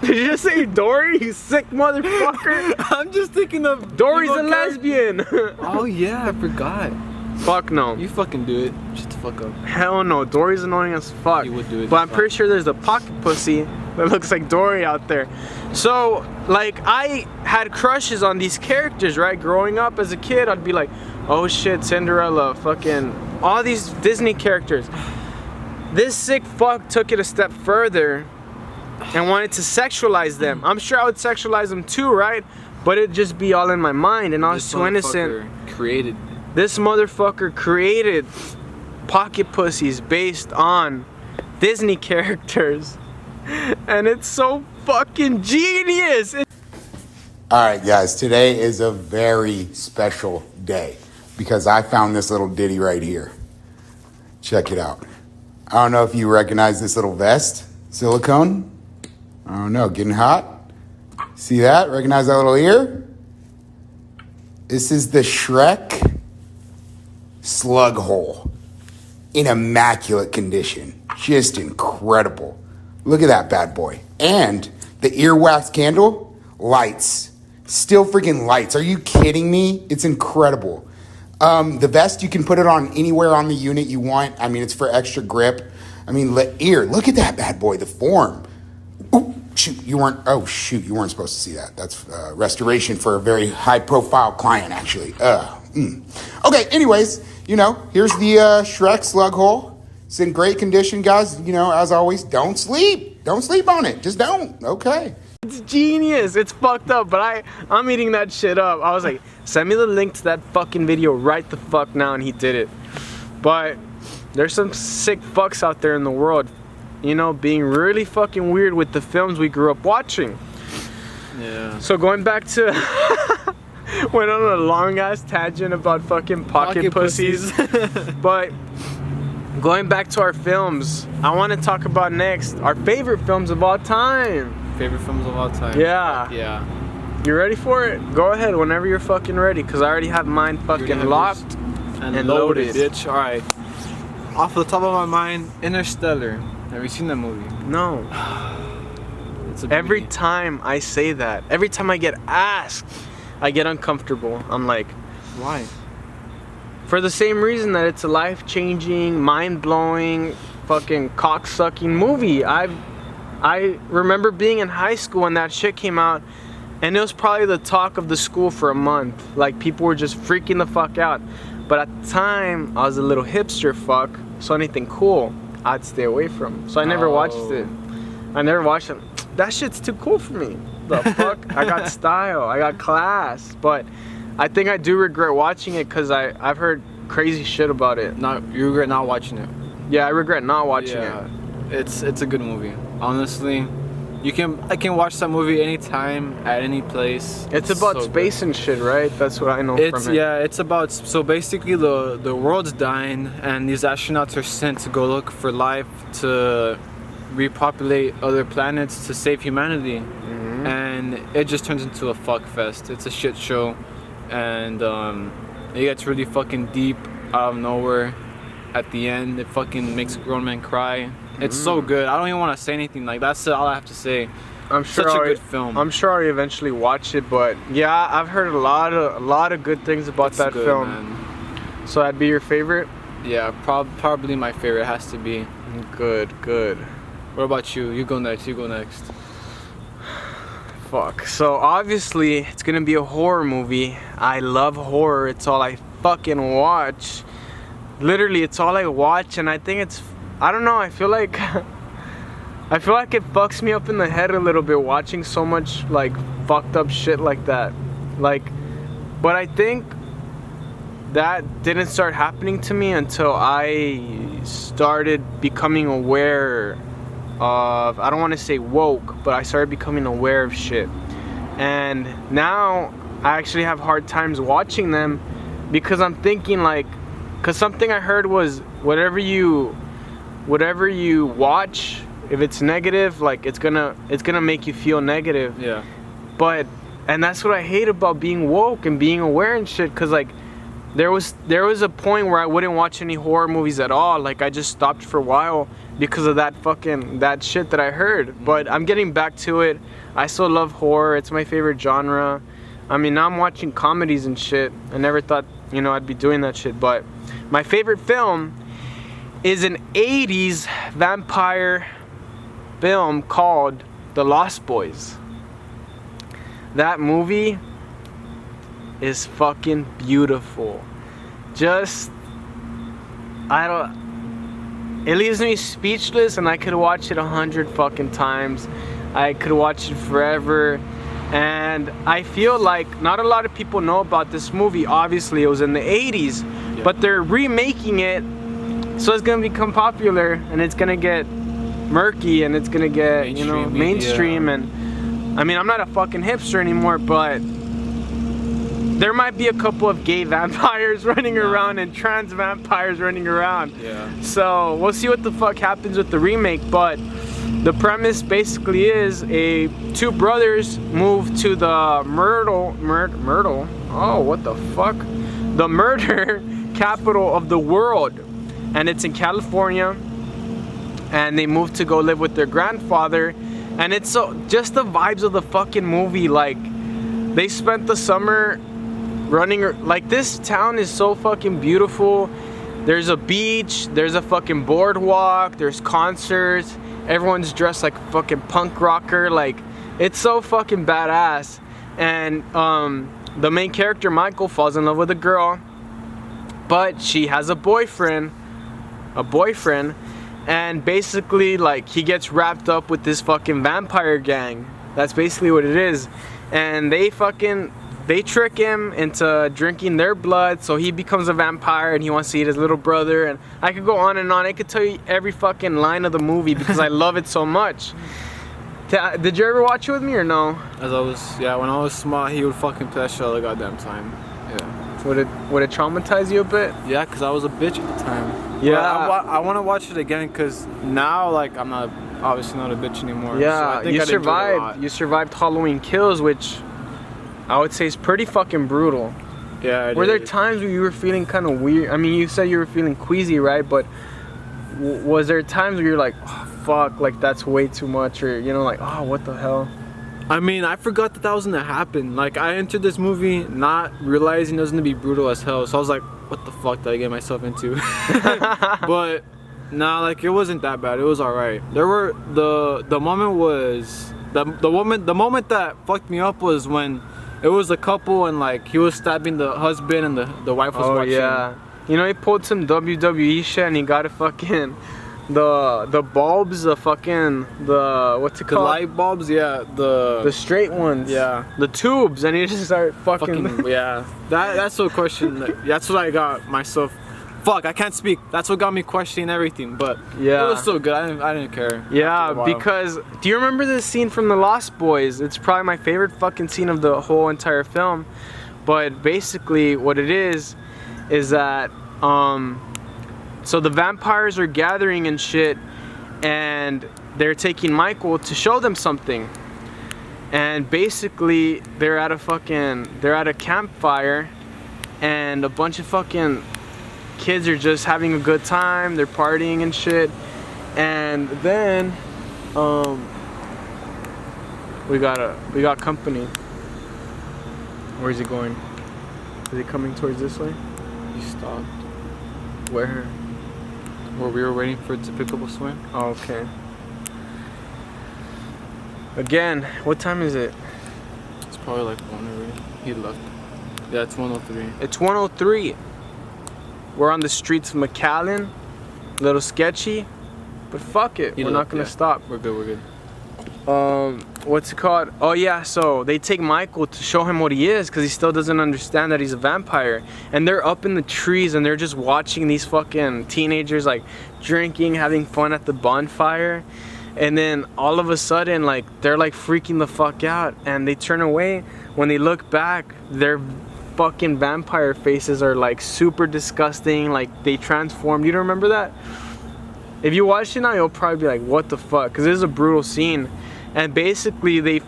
did you just say Dory, you sick motherfucker? I'm just thinking of Dory's a lesbian. Oh yeah, I forgot. Fuck no. You fucking do it. Shut the fuck up. Hell no. Dory's annoying as fuck. You would do it. But I'm pretty sure there's a pocket pussy that looks like Dory out there. So, like, I had crushes on these characters, right? Growing up as a kid, I'd be like, oh shit, Cinderella, fucking, all these Disney characters. This sick fuck took it a step further and wanted to sexualize them. I'm sure I would sexualize them too, right? But it'd just be all in my mind, and I was too innocent. This motherfucker created pocket pussies based on Disney characters, and it's so fucking genius. All right, guys, today is a very special day because I found this little ditty right here. Check it out. I don't know if you recognize this little vest, silicone. I don't know, getting hot. See that? Recognize that little ear? This is the Shrek slug hole in immaculate condition. Just incredible. Look at that bad boy. And the earwax candle, lights. Still freaking lights. Are you kidding me? It's incredible. The vest, you can put it on anywhere on the unit you want. I mean, it's for extra grip. I mean, look at that bad boy, the form. Ooh, shoot, you weren't supposed to see that. That's restoration for a very high profile client, actually. Okay, anyways, here's the Shrek slug hole. It's in great condition, guys. As always, don't sleep. Don't sleep on it. Just don't. Okay. It's genius. It's fucked up, but I'm eating that shit up. I was like, send me the link to that fucking video right the fuck now, and he did it. But there's some sick fucks out there in the world, being really fucking weird with the films we grew up watching. Yeah. So going back to went on a long ass tangent about fucking pocket pussies. But going back to our films, I want to talk about next our favorite films of all time. Favorite films of all time. Yeah. Yeah. You ready for it? Go ahead whenever you're fucking ready, because I already have mine fucking locked and loaded. Bitch. All right. Off the top of my mind, Interstellar. Have you seen that movie? No. Every time I say that, every time I get asked, I get uncomfortable. I'm like, why? For the same reason that it's a life-changing, mind-blowing, fucking cock-sucking movie. I remember being in high school when that shit came out, and it was probably the talk of the school for a month. Like, people were just freaking the fuck out. But at the time, I was a little hipster fuck, so anything cool, I'd stay away from. So I never watched it. I never watched it. That shit's too cool for me. The fuck? I got style, I got class. But I think I do regret watching it because I've heard crazy shit about it. You regret not watching it? Yeah, I regret not watching it. It's a good movie. Honestly, I can watch that movie anytime, at any place. It's about so space and shit, right? That's what I know from it. Yeah, it's about, so basically the world's dying and these astronauts are sent to go look for life, to repopulate other planets, to save humanity. Mm-hmm. And it just turns into a fuck fest. It's a shit show, and it gets really fucking deep out of nowhere. At the end, it fucking makes a grown man cry. It's so good. I don't even want to say anything. Like, that's all I have to say. I'm sure such a good film. I'm sure I'll eventually watch it, but yeah, I've heard a lot of good things about that film. Man. So that'd be your favorite? Yeah, probably my favorite. It has to be. Good. What about you? You go next. Fuck. So obviously it's gonna be a horror movie. I love horror. It's all I fucking watch. Literally, it's all I watch, and I think I don't know, I feel like it fucks me up in the head a little bit watching so much like fucked up shit like that. But I think that didn't start happening to me until I started becoming aware of, I don't want to say woke, but I started becoming aware of shit. And now I actually have hard times watching them because I'm thinking because something I heard was whatever you watch, if it's negative, it's gonna make you feel negative. Yeah. And that's what I hate about being woke and being aware and shit, cause there was a point where I wouldn't watch any horror movies at all. I just stopped for a while because of that shit that I heard. But I'm getting back to it. I still love horror. It's my favorite genre. I mean, now I'm watching comedies and shit. I never thought, I'd be doing that shit. But my favorite film is an 80s vampire film called The Lost Boys. That movie is fucking beautiful. Just, it leaves me speechless, and I could watch it 100 fucking times. I could watch it forever. And I feel like not a lot of people know about this movie. Obviously, it was in the 80s, but they're remaking it, so it's gonna become popular, and it's gonna get murky, and it's gonna get, you know, mainstream. And I mean, I'm not a fucking hipster anymore, but there might be a couple of gay vampires running around and trans vampires running around. Yeah. So we'll see what the fuck happens with the remake, but the premise basically is two brothers move to the murder capital of the world, and it's in California, and they move to go live with their grandfather. And it's just the vibes of the fucking movie. Like, they spent the summer running, like, this town is so fucking beautiful. There's a beach, there's a fucking boardwalk, there's concerts. Everyone's dressed like a fucking punk rocker. Like, it's so fucking badass. And the main character, Michael, falls in love with a girl, but she has a boyfriend, and basically, like, he gets wrapped up with this fucking vampire gang. That's basically what it is. And they trick him into drinking their blood, so he becomes a vampire, and he wants to eat his little brother. And I could go on and on. I could tell you every fucking line of the movie because I love it so much. Did you ever watch it with me or no? When I was small, he would fucking play that shit all the goddamn time. Yeah. Would it traumatize you a bit? Yeah, because I was a bitch at the time. Yeah. But I want to watch it again because now, like, I'm obviously not a bitch anymore. Yeah, so I think you I'd enjoy it a lot. survived. You survived Halloween Kills, which I would say is pretty fucking brutal. Yeah. Were there times where you were feeling kind of weird? I mean, you said you were feeling queasy, right? But was there times where you're like, oh, fuck, like, that's way too much, or, you know, like, oh, what the hell? I mean, I forgot that was gonna happen. Like, I entered this movie not realizing it was gonna be brutal as hell. So I was like, what the fuck did I get myself into? But nah, like, it wasn't that bad. It was alright. There were the moment that fucked me up was when it was a couple and, like, he was stabbing the husband and the wife was watching. Oh yeah. You know, he pulled some WWE shit and he got a fucking the bulbs, what's it called? The light bulbs, yeah, the straight ones, yeah, the tubes, and he just started fucking yeah. That's the question. That's what I got myself. Fuck, I can't speak. That's what got me questioning everything. But yeah, it was so good. I didn't care. Yeah, because do you remember this scene from The Lost Boys? It's probably my favorite fucking scene of the whole entire film. But basically, what it is that so the vampires are gathering and shit, and they're taking Michael to show them something. And basically, they're at a campfire, and a bunch of fucking kids are just having a good time. They're partying and shit. And then we got company. Where's he going? Is he coming towards this way? He stopped. Where? Where we were waiting for it to pick up a swing. Oh, okay. Again, what time is it? It's probably like 1 already. He left. Yeah, it's 1:03. It's 1:03. We're on the streets of McAllen. A little sketchy, but fuck it. We're not gonna stop. We're good. What's it called? Oh yeah, so they take Michael to show him what he is, because he still doesn't understand that he's a vampire. And they're up in the trees and they're just watching these fucking teenagers, like, drinking, having fun at the bonfire. And then all of a sudden, like, they're like freaking the fuck out, and they turn away. When they look back, their fucking vampire faces are like super disgusting, like they transformed. You don't remember that? If you watch it now, you'll probably be like, what the fuck? Because it is a brutal scene. And basically they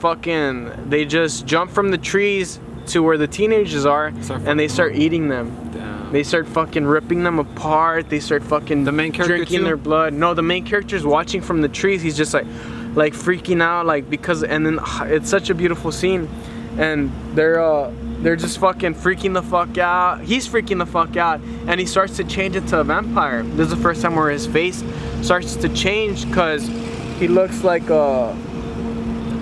just jump from the trees to where the teenagers are, and they start eating them. Damn. They start fucking ripping them apart. They start fucking drinking their blood. No, the main character's watching from the trees. He's just like freaking out, like, because, and then it's such a beautiful scene, and they're just fucking freaking the fuck out. He's freaking the fuck out, and he starts to change into a vampire. This is the first time where his face starts to change, because he looks like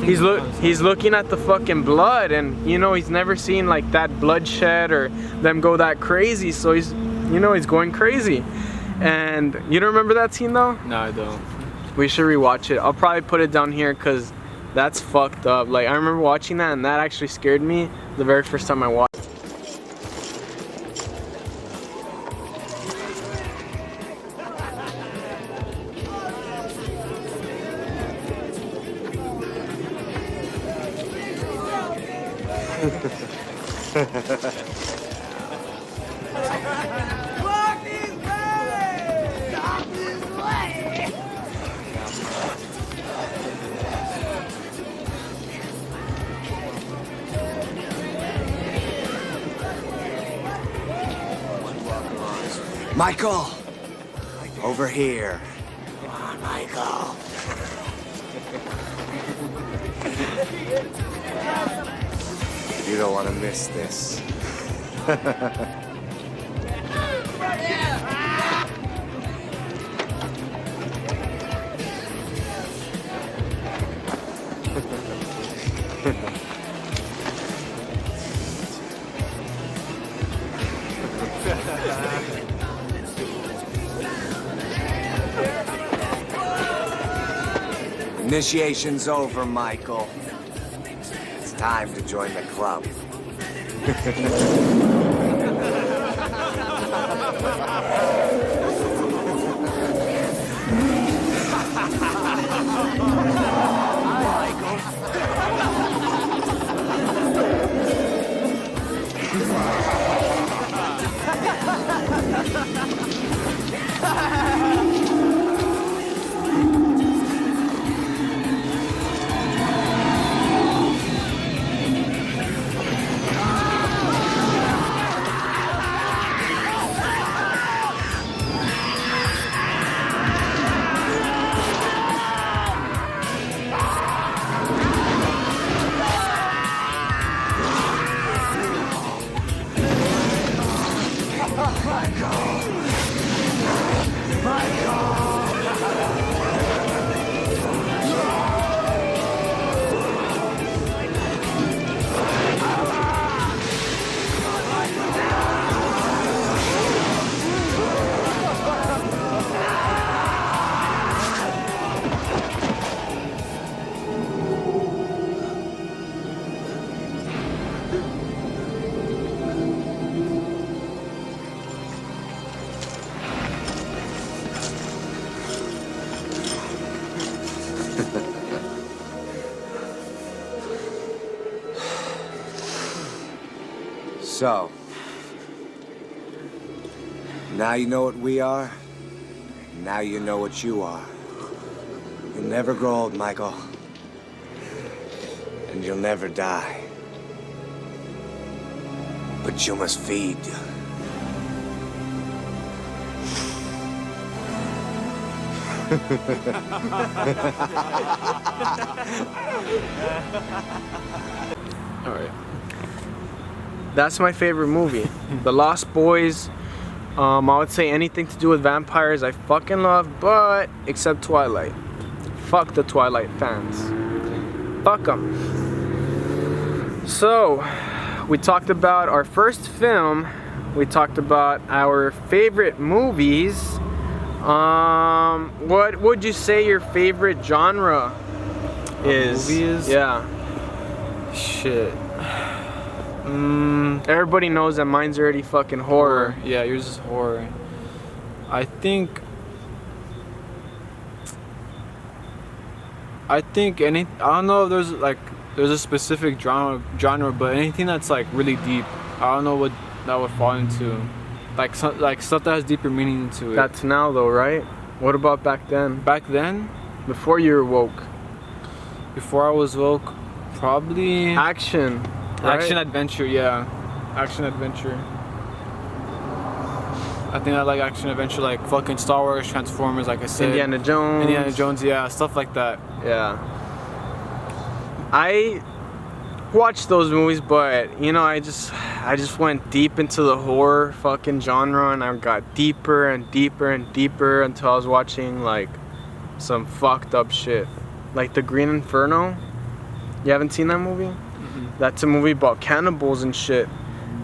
he's looking at the fucking blood, and you know he's never seen like that bloodshed or them go that crazy, so he's going crazy. And you don't remember that scene though? No, I don't. We should rewatch it. I'll probably put it down here because that's fucked up. Like I remember watching that, and that actually scared me the very first time I watched. Michael, over here. Come on, Michael. You don't want to miss this. Initiation's over, Michael. It's time to join the club. So, now you know what we are, now you know what you are. You'll never grow old, Michael. And you'll never die. But you must feed. All right. That's my favorite movie. The Lost Boys. I would say anything to do with vampires I fucking love, but except Twilight. Fuck the Twilight fans. Fuck them. So, we talked about our first film. We talked about our favorite movies. What would you say your favorite genre is? Movies? Yeah. Shit. Everybody knows that mine's already fucking horror. Yeah, yours is horror. I think I don't know if there's a specific genre, but anything that's like really deep, I don't know what that would fall into. Like stuff that has deeper meaning into it. That's now though, right? What about back then? Back then, before you were woke. Before I was woke, probably action. Right? Action adventure, yeah. Action adventure. I think I like action adventure, like fucking Star Wars, Transformers, like I said. Indiana Jones, yeah, stuff like that. Yeah. I watched those movies, but you know, I just went deep into the horror fucking genre, and I got deeper and deeper and deeper until I was watching like some fucked up shit, like The Green Inferno. You haven't seen that movie? That's a movie about cannibals and shit.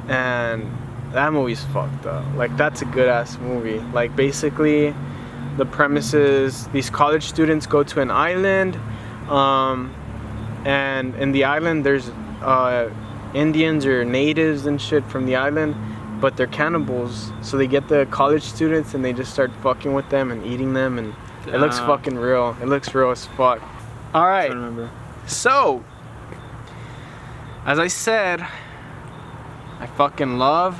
And that movie's fucked up. Like, that's a good ass movie. Like, basically, the premise is these college students go to an island, and in the island there's Indians or natives and shit from the island, but they're cannibals. So they get the college students and they just start fucking with them and eating them, and it looks fucking real. It looks real as fuck. All right. I remember. So, as I said, I fucking love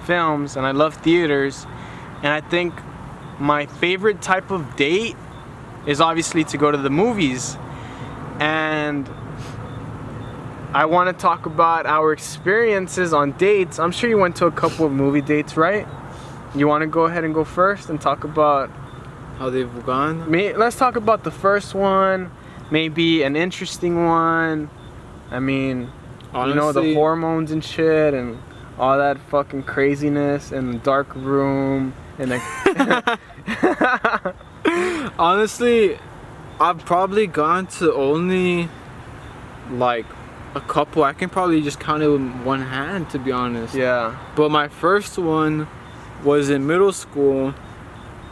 films and I love theaters, and I think my favorite type of date is obviously to go to the movies. And I want to talk about our experiences on dates. I'm sure you went to a couple of movie dates, right? You want to go ahead and go first and talk about how they've gone? Let's talk about the first one, maybe an interesting one. I mean, honestly, you know, the hormones and shit and all that fucking craziness in the dark room and honestly, I've probably gone to only like a couple. I can probably just count it with one hand, to be honest. Yeah. But my first one was in middle school,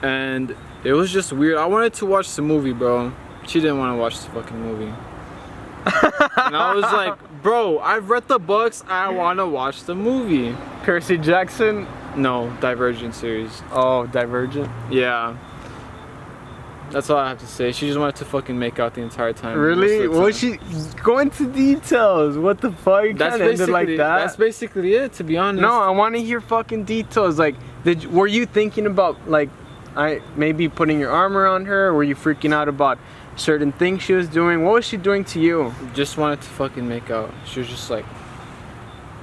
and it was just weird. I wanted to watch the movie, bro. She didn't want to watch the fucking movie. And I was like, bro, I've read the books. I want to watch the movie. Percy Jackson? No, Divergent series. Oh, Divergent? Yeah. That's all I have to say. She just wanted to fucking make out the entire time. Really? What was she go into details? What the fuck? You that's can't end it like that. That's basically it, to be honest. No, I want to hear fucking details. Like, were you thinking about like, maybe putting your arm around her? Or were you freaking out about certain things she was doing? What was she doing to you? Just wanted to fucking make out. She was just like,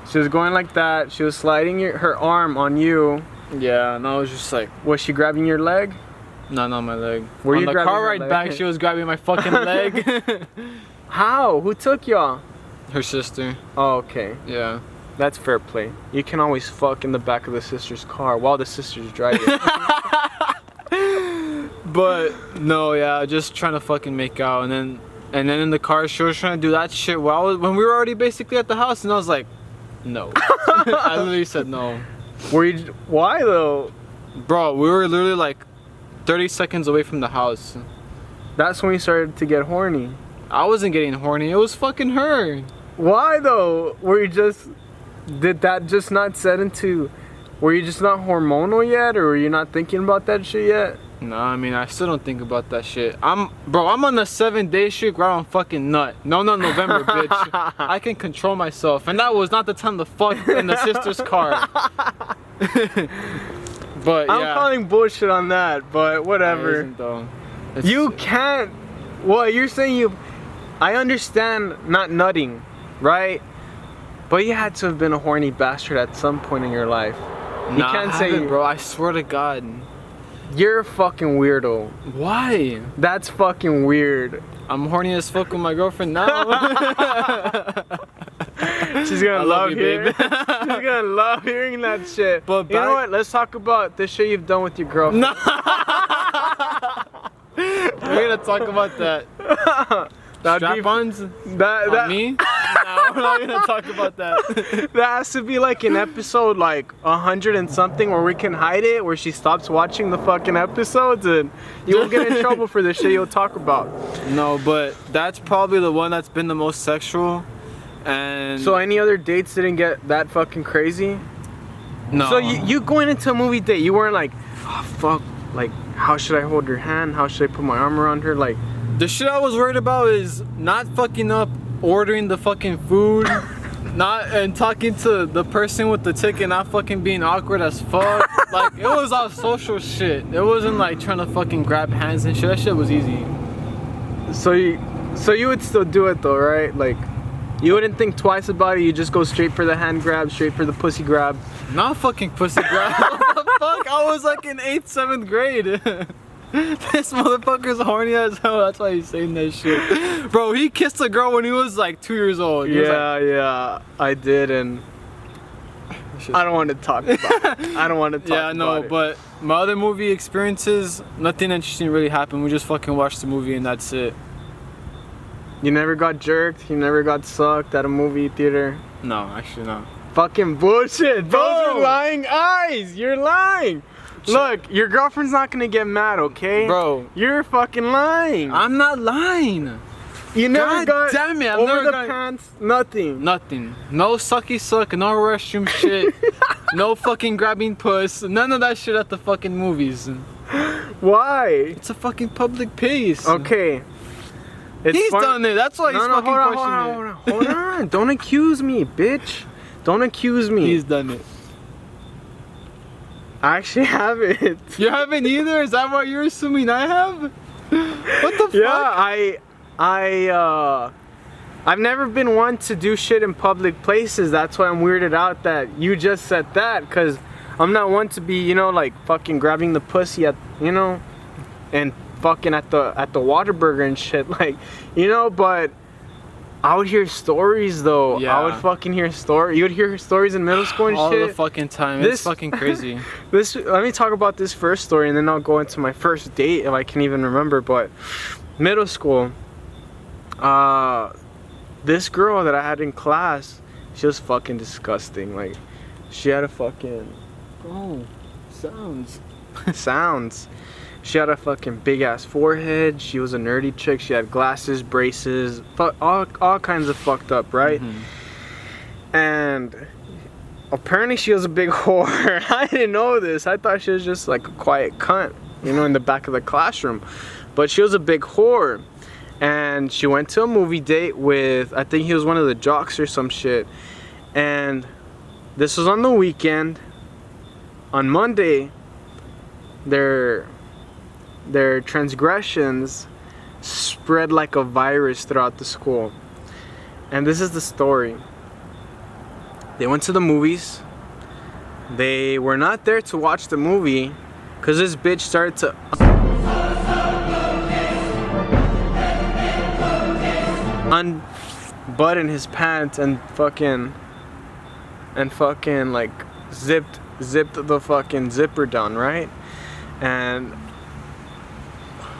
she was going like that. She was sliding her arm on you. Yeah, and I was just like, was she grabbing your leg? No, not my leg. Were on you the grabbing car her ride leg? back, she was grabbing my fucking leg. How? Who took y'all? Her sister. Oh, okay. Yeah. That's fair play. You can always fuck in the back of the sister's car while the sister's driving. But no, yeah, just trying to fucking make out, and then in the car she was trying to do that shit when we were already basically at the house, and I was like, no. I literally said no. Why though? Bro, we were literally like 30 seconds away from the house. That's when we started to get horny. I wasn't getting horny, it was fucking her. Why though? Did that just not set into, were you just not hormonal yet, or were you not thinking about that shit yet? No, I mean, I still don't think about that shit. I'm on the 7-day streak where I don't fucking nut. No, November, bitch. I can control myself, and that was not the time to fuck in the sister's car. But yeah. I'm calling bullshit on that, but whatever. It isn't, though. You can't. Well, you're saying I understand not nutting, right? But you had to have been a horny bastard at some point in your life. You can't say, bro. I swear to God. You're a fucking weirdo. Why? That's fucking weird. I'm horny as fuck with my girlfriend now. She's gonna love hearing. She's gonna love hearing that shit. But you know what? Let's talk about the shit you've done with your girlfriend. No. We're gonna talk about that. Strap-ons? On me? No, we're not gonna talk about that. That has to be like an episode like 100 and something where we can hide it, where she stops watching the fucking episodes and you won't get in trouble for the shit you'll talk about. No, but that's probably the one that's been the most sexual. And so any other dates didn't get that fucking crazy? No. So you going into a movie date, you weren't like, oh fuck, like how should I hold her hand? How should I put my arm around her? Like, the shit I was worried about is not fucking up ordering the fucking food, and talking to the person with the ticket, not fucking being awkward as fuck. Like, it was all social shit. It wasn't like trying to fucking grab hands and shit. That shit was easy. So you would still do it though, right? Like, you wouldn't think twice about it. You just go straight for the hand grab, straight for the pussy grab. Not fucking pussy grab. What the fuck? I was like in 8th, 7th grade. This motherfucker's horny as hell. That's why he's saying that shit. Bro, he kissed a girl when he was like 2 years old. Yeah, I did, and I don't want to talk about it. I don't want to talk about it. Yeah, no, but my other movie experiences, nothing interesting really happened. We just fucking watched the movie and that's it. You never got jerked? You never got sucked at a movie theater? No, actually not. Fucking bullshit. Those are lying eyes. You're lying. Look, your girlfriend's not gonna get mad, okay? Bro. You're fucking lying. I'm not lying. You never got damn it, I've over never the got pants, nothing. Nothing. No sucky suck, no restroom shit. No fucking grabbing puss. None of that shit at the fucking movies. Why? It's a fucking public place. Okay. He's done it. That's why he's fucking questioning it. Hold on. Don't accuse me, bitch. Don't accuse me. He's done it. I actually haven't. You haven't either? Is that what you're assuming I have? What the fuck? Yeah, I've never been one to do shit in public places. That's why I'm weirded out that you just said that, because I'm not one to be, you know, like fucking grabbing the pussy at, you know, and fucking at the Whataburger and shit, like, you know. But I would hear stories though. Yeah. I would fucking hear stories. You would hear stories in middle school and all shit. the fucking time. It's fucking crazy. Let me talk about this first story, and then I'll go into my first date if I can even remember. But middle school, this girl that I had in class, she was fucking disgusting. Like, she had a fucking sounds. She had a fucking big ass forehead. She was a nerdy chick. She had glasses, braces, all kinds of fucked up, right? And apparently she was a big whore. I didn't know this. I thought she was just like a quiet cunt, you know, in the back of the classroom. But she was a big whore. And she went to a movie date with, I think he was one of the jocks or some shit. And this was on the weekend. On Monday, their transgressions spread like a virus throughout the school. And this is the story. They went to the movies. They were not there to watch the movie because this bitch started to unbutton his pants and fucking like zipped the fucking zipper down, right? And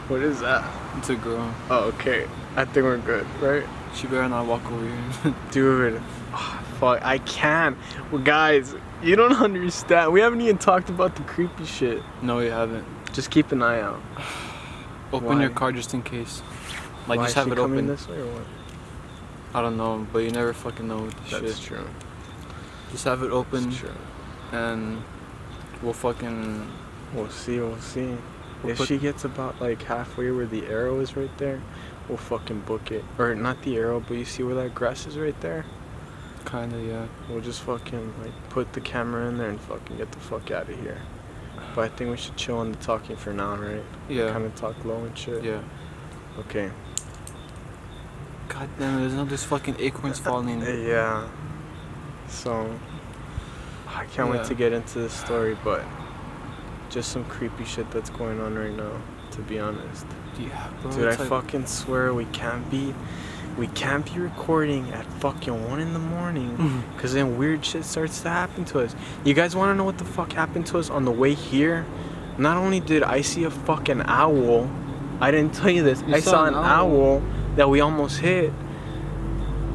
what is that? It's a girl. Oh, okay. I think we're good, right? She better not walk over here. Dude, oh, fuck, I can't. Well, guys, you don't understand. We haven't even talked about the creepy shit. No, we haven't. Just keep an eye out. Open your car just in case. Like, Why, just have is she it open. coming this way or what? I don't know, but you never fucking know with this shit. That's true. Just have it open. That's true. And we'll fucking... We'll see. If she gets about like halfway where the arrow is right there, we'll fucking book it. Or not the arrow, but you see where that grass is right there? Kinda, yeah. We'll just fucking like put the camera in there and fucking get the fuck out of here. But I think we should chill on the talking for now, right? Yeah. Kind of talk low and shit. Yeah. Okay. God damn it, there's no just fucking acorns falling. Yeah. So, I can't wait to get into this story, but just some creepy shit that's going on right now, to be honest. Yeah, bro. Dude, I fucking swear we can't be recording at fucking 1 in the morning, because then weird shit starts to happen to us. You guys want to know what the fuck happened to us on the way here? Not only did I see a fucking owl, I didn't tell you this, I saw an owl that we almost hit,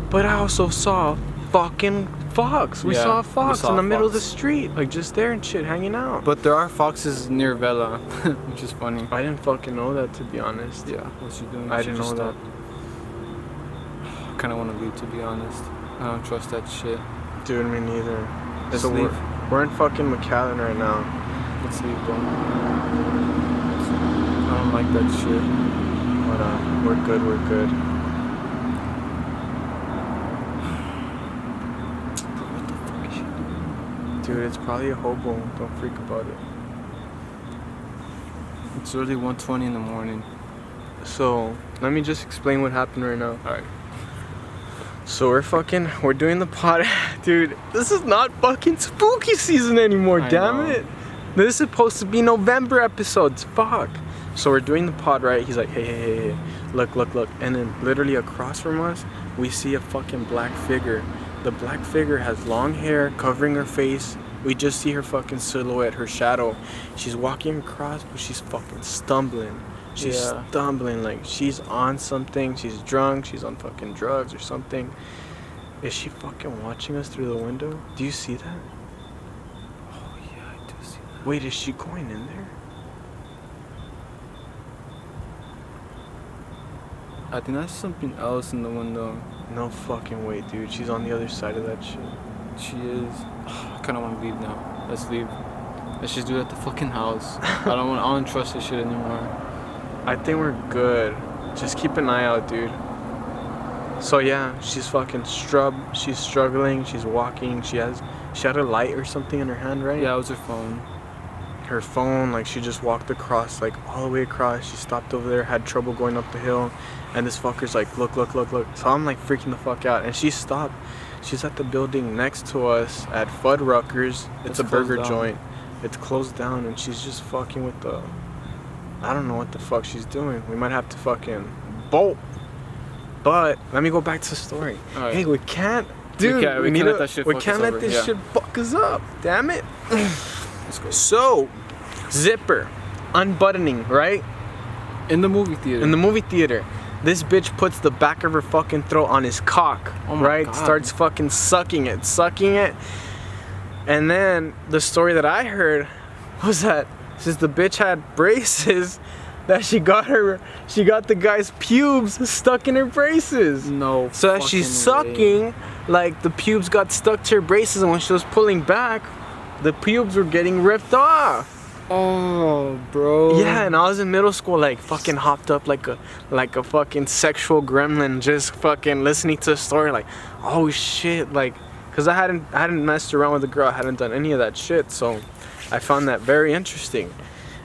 but I also saw a fucking fox. We saw a fox in the middle of the street, like just there and shit, hanging out. But there are foxes near Vela, which is funny. I didn't fucking know that, to be honest. Yeah, what you doing? I didn't know that. I kind of want to leave, to be honest. I don't trust that shit. Dude, me neither. Just So leave. we're in fucking McAllen right now. Let's leave, bro. I don't like that shit. But we're good. What the fuck is she doing? Dude, it's probably a hobo. Don't freak about it. It's really 1:20 in the morning. So, let me just explain what happened right now. Alright. So we're doing the pod. Dude, this is not fucking spooky season anymore, damn it. This is supposed to be November episodes, fuck. So we're doing the pod, right? He's like, hey, look. And then literally across from us, we see a fucking black figure. The black figure has long hair covering her face. We just see her fucking silhouette, her shadow. She's walking across, but she's fucking stumbling. She's stumbling like she's on something. She's drunk. She's on fucking drugs or something. Is she fucking watching us through the window? Do you see that? Oh yeah, I do see that. Wait, is she going in there? I think that's something else in the window. No fucking way, dude. She's on the other side of that shit. She is. I kind of want to leave now. Let's leave. Let's just do it at the fucking house. I don't trust this shit anymore. I think we're good. Just keep an eye out, dude. So yeah, she's fucking she's struggling, she's walking, she had a light or something in her hand, right? Yeah, it was her phone. Her phone, like she just walked across, like all the way across. She stopped over there, had trouble going up the hill, and this fucker's like, look. So I'm like freaking the fuck out, and she stopped. She's at the building next to us at Fuddruckers. It's a burger joint. It's closed down, and she's just fucking with the. I don't know what the fuck she's doing. We might have to fucking bolt. But let me go back to the story. Right. Hey, we can't, dude. We can't let that shit fuck us can't let over. this shit fuck us up. Damn it. Let's go. So, zipper, unbuttoning, right? In the movie theater. In the movie theater, this bitch puts the back of her fucking throat on his cock, right? God. Starts fucking sucking it. And then the story that I heard was that since the bitch had braces, that she got the guy's pubes stuck in her braces. No. So as she's sucking, like the pubes got stuck to her braces, and when she was pulling back, the pubes were getting ripped off. Oh, bro. Yeah, and I was in middle school, like fucking hopped up like a fucking sexual gremlin, just fucking listening to the story, like, oh shit, like, cause I hadn't messed around with a girl, I hadn't done any of that shit, so I found that very interesting.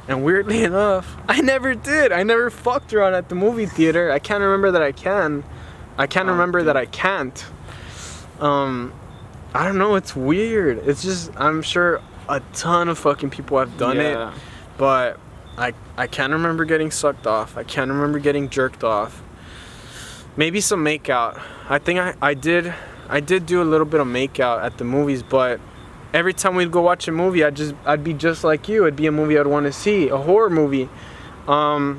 And weirdly enough, I never did. I never fucked around at the movie theater. I can't remember that I can. I can't remember that I can't. I don't know. It's weird. It's just, I'm sure a ton of fucking people have done it. But I can't remember getting sucked off. I can't remember getting jerked off. Maybe some makeout. I think I did do a little bit of makeout at the movies, but every time we'd go watch a movie, I'd be just like you. It'd be a movie I'd want to see, a horror movie. I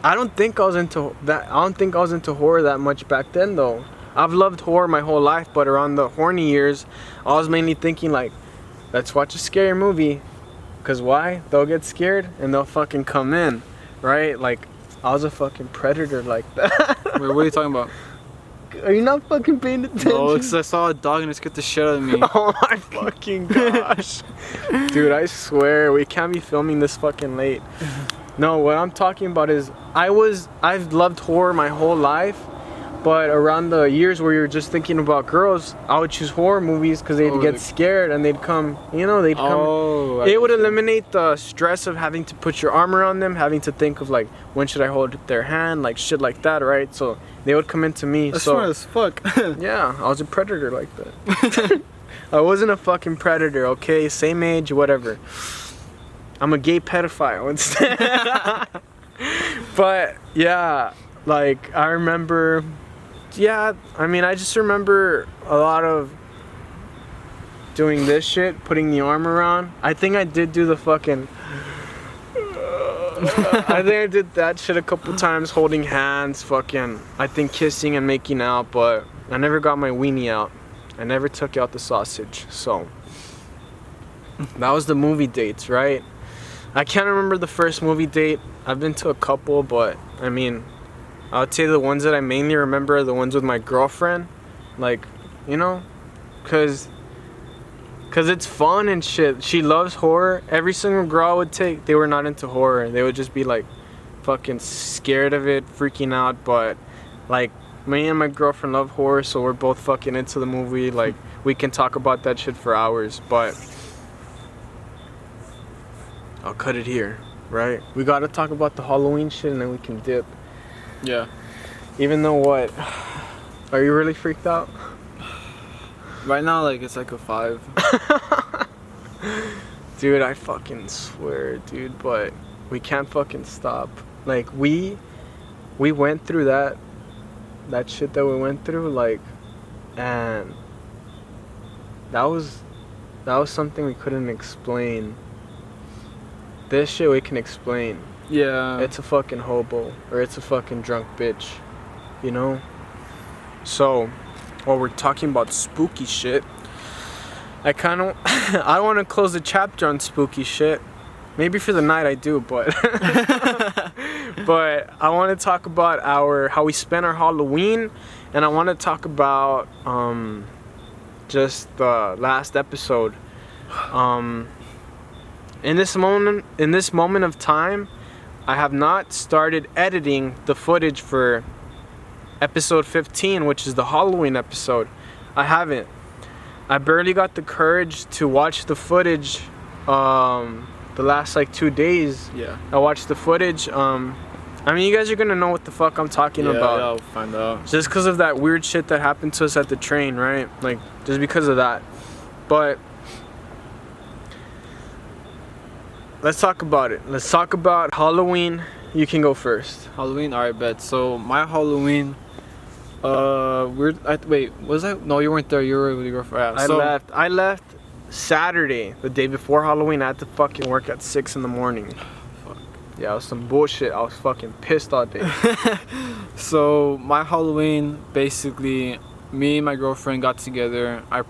don't think I was into horror that much back then, though. I've loved horror my whole life, but around the horny years, I was mainly thinking like, let's watch a scary movie. Cause why? They'll get scared and they'll fucking come in, right? Like, I was a fucking predator like that. Wait, what are you talking about? Are you not fucking paying attention? No, because I saw a dog and it scared the shit out of me. Oh my fucking gosh. Dude, I swear, we can't be filming this fucking late. No, what I'm talking about is, I've loved horror my whole life, but around the years where you're just thinking about girls, I would choose horror movies because they'd get scared and they'd come, they'd come. It would eliminate the stress of having to put your arm around them, having to think of like, when should I hold their hand, like shit like that, right? So they would come into me. That's so smart as fuck. yeah, I was a predator like that. I wasn't a fucking predator, okay? Same age, whatever. I'm a gay pedophile instead. But yeah, like I remember, I just remember a lot of doing this shit, putting the arm around. I think I did do the fucking I think I did that shit a couple times, holding hands, fucking, I think kissing and making out, but I never got my weenie out. I never took out the sausage, so that was the movie dates, right? I can't remember the first movie date. I've been to a couple, but I mean, I would say the ones that I mainly remember are the ones with my girlfriend, like, cause it's fun and shit. She loves horror. Every single girl I would take, they were not into horror. They would just be like fucking scared of it, freaking out. But like me and my girlfriend love horror, so we're both fucking into the movie. Like we can talk about that shit for hours. But I'll cut it here, right? We gotta talk about the Halloween shit and then we can dip. Yeah. Even though what? Are you really freaked out? Right now, like, it's like a 5. Dude, I fucking swear, dude, but we can't fucking stop. Like, we went through that shit that we went through, like, and that was something we couldn't explain. this shit we can explain. Yeah. It's a fucking hobo or it's a fucking drunk bitch, you know? So, while we're talking about spooky shit, I kind of I want to close the chapter on spooky shit. Maybe for the night I do, but but I want to talk about how we spent our Halloween, and I want to talk about just the last episode. In this moment of time, I have not started editing the footage for episode 15, which is the Halloween episode. I haven't. I barely got the courage to watch the footage the last like 2 days. Yeah. I watched the footage. I mean, you guys are gonna know what the fuck I'm talking about. Yeah, I'll find out. Just because of that weird shit that happened to us at the train, right? Like, just because of that. But let's talk about it. Let's talk about Halloween. You can go first. Halloween, alright, bet. So my Halloween, wait, was I? No, you weren't there. You were with your girlfriend. I left Saturday, the day before Halloween. I had to fucking work at 6 in the morning. Fuck. Yeah, it was some bullshit. I was fucking pissed all day. So my Halloween, basically, me and my girlfriend got together. I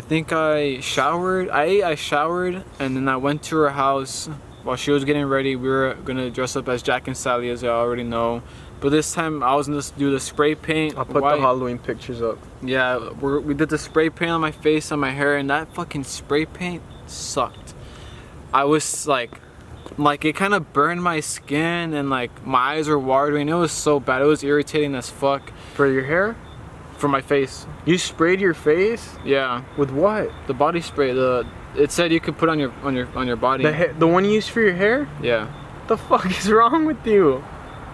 think I showered. I showered, and then I went to her house. While she was getting ready, we were gonna dress up as Jack and Sally, as I already know. But this time, I was gonna do the spray paint. I'll put the Halloween pictures up. Yeah, we did the spray paint on my face, on my hair, and that fucking spray paint sucked. I was like it kind of burned my skin, and like my eyes were watering. It was so bad. It was irritating as fuck. For your hair? For my face. You sprayed your face? Yeah. With what? The body spray. It said you could put on your body. The one you use for your hair? Yeah. What the fuck is wrong with you?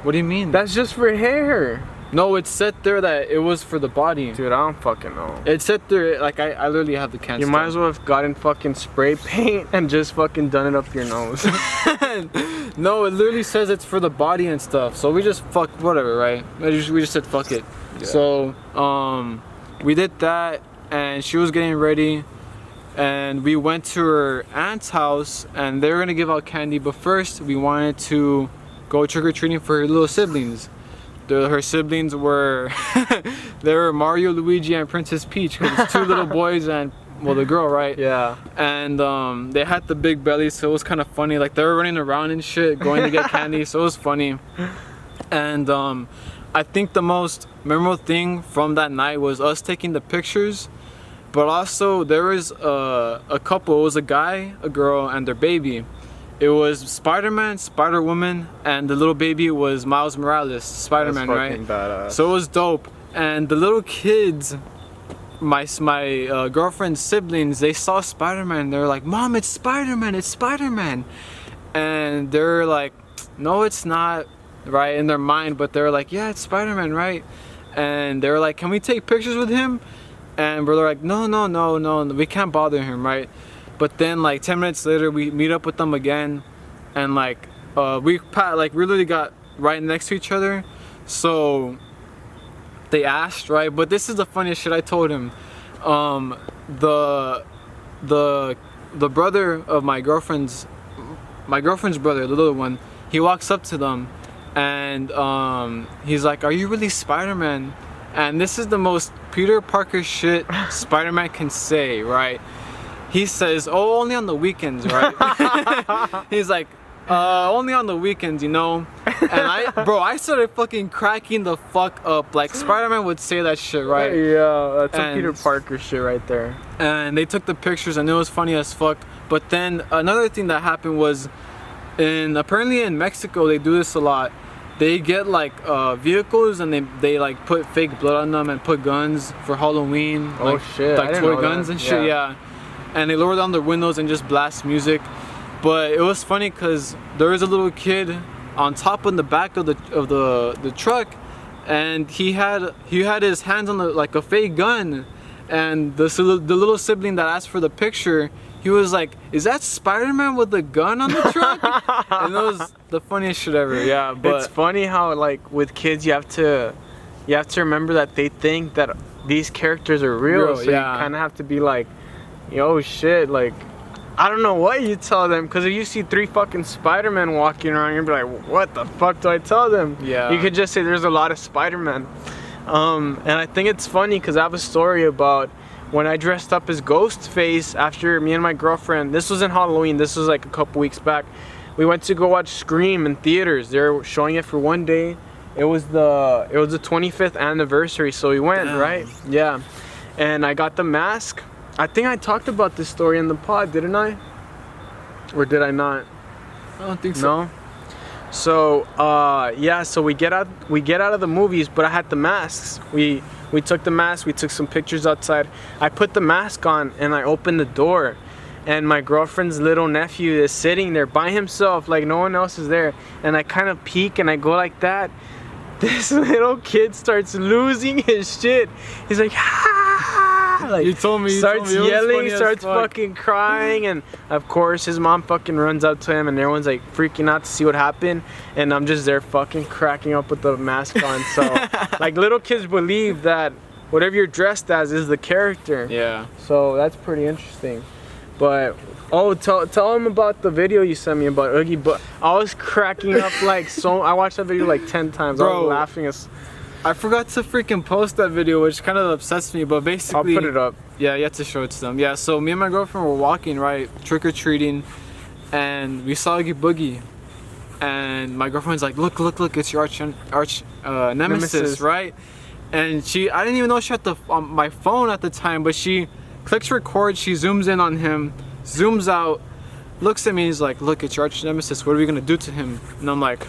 What do you mean? That's just for hair. No, it said there that it was for the body. Dude, I don't fucking know. It said there, like, I literally have the can. You might as well have gotten fucking spray paint and just fucking done it up your nose. No, it literally says it's for the body and stuff. So we just whatever, right? We just said fuck it. Yeah. So we did that, and she was getting ready, and we went to her aunt's house, and they were gonna give out candy. But first, we wanted to go trick or treating for her little siblings. Her siblings were they were Mario, Luigi, and Princess Peach, because it's 2 little boys and, well, the girl, right? Yeah. And they had the big bellies, so it was kind of funny. Like, they were running around and shit, going to get candy, so it was funny. And I think the most memorable thing from that night was us taking the pictures, but also there was a couple. It was a guy, a girl, and their baby. It was Spider-Man, Spider-Woman, and the little baby was Miles Morales, Spider-Man, right? Badass. So it was dope. And the little kids, my girlfriend's siblings, they saw Spider-Man. They're like, "Mom, it's Spider-Man, it's Spider-Man." And they're like, "No, it's not," right, in their mind. But they're like, "Yeah, it's Spider-Man, right?" And they're like, "Can we take pictures with him?" And we're like, no, we can't bother him, right? But then, like, 10 minutes later, we meet up with them again, and like we literally got right next to each other. So they asked, right? But this is the funniest shit I told him. The brother of my girlfriend's brother, the little one, he walks up to them, and he's like, "Are you really Spider-Man?" And this is the most Peter Parker shit Spider-Man can say, right? He says, "Oh, only on the weekends," right? He's like, "Only on the weekends, you know?" And I started fucking cracking the fuck up. Like, Spider-Man would say that shit, right? Yeah, that's a Peter Parker shit right there. And they took the pictures, and it was funny as fuck. But then another thing that happened was, apparently in Mexico, they do this a lot. They get like vehicles, and they like put fake blood on them and put guns for Halloween. Oh, like, shit. Like toy guns and shit, yeah. And they lower down their windows and just blast music. But it was funny because there was a little kid on top in the back of the truck, and he had his hands on like a fake gun, and the little sibling that asked for the picture, he was like, "Is that Spider-Man with the gun on the truck?" And it was the funniest shit ever. Yeah, but it's funny how, like, with kids you have to remember that they think that these characters are real, so yeah. you kind of have to be like, "Yo, shit, like, I don't know what you tell them, because if you see 3 fucking Spider-Men walking around, you'll be like, what the fuck do I tell them? Yeah. You could just say there's a lot of Spider-Men. And I think it's funny because I have a story about when I dressed up as Ghostface after me and my girlfriend. This was in Halloween. This was like a couple weeks back. We went to go watch Scream in theaters. They were showing it for one day. It was the 25th anniversary, so we went. Damn. Right? Yeah. And I got the mask. I think I talked about this story in the pod, didn't I? Or did I not? I don't think so. No. So yeah, so we get out of the movies, but I had the masks. We took the mask, we took some pictures outside. I put the mask on and I opened the door, and my girlfriend's little nephew is sitting there by himself, like no one else is there. And I kind of peek and I go like that. This little kid starts losing his shit. He's like, like, you told me. Starts yelling, starts fucking crying, and of course his mom fucking runs up to him, and everyone's like freaking out to see what happened, and I'm just there fucking cracking up with the mask on. So like little kids believe that whatever you're dressed as is the character. Yeah. So that's pretty interesting. But tell him about the video you sent me about Oogie. But I was cracking up like so. I watched that video like 10 times. Bro, I was laughing as. I forgot to freaking post that video, which kind of upsets me, but basically... I'll put it up. Yeah, you have to show it to them. Yeah, so me and my girlfriend were walking, right, trick-or-treating, and we saw Oogie Boogie. And my girlfriend's like, look, it's your arch nemesis, right? And I didn't even know she had my phone at the time, but she clicks record, she zooms in on him, zooms out, looks at me, and he's like, look, it's your arch nemesis, what are we gonna do to him? And I'm like...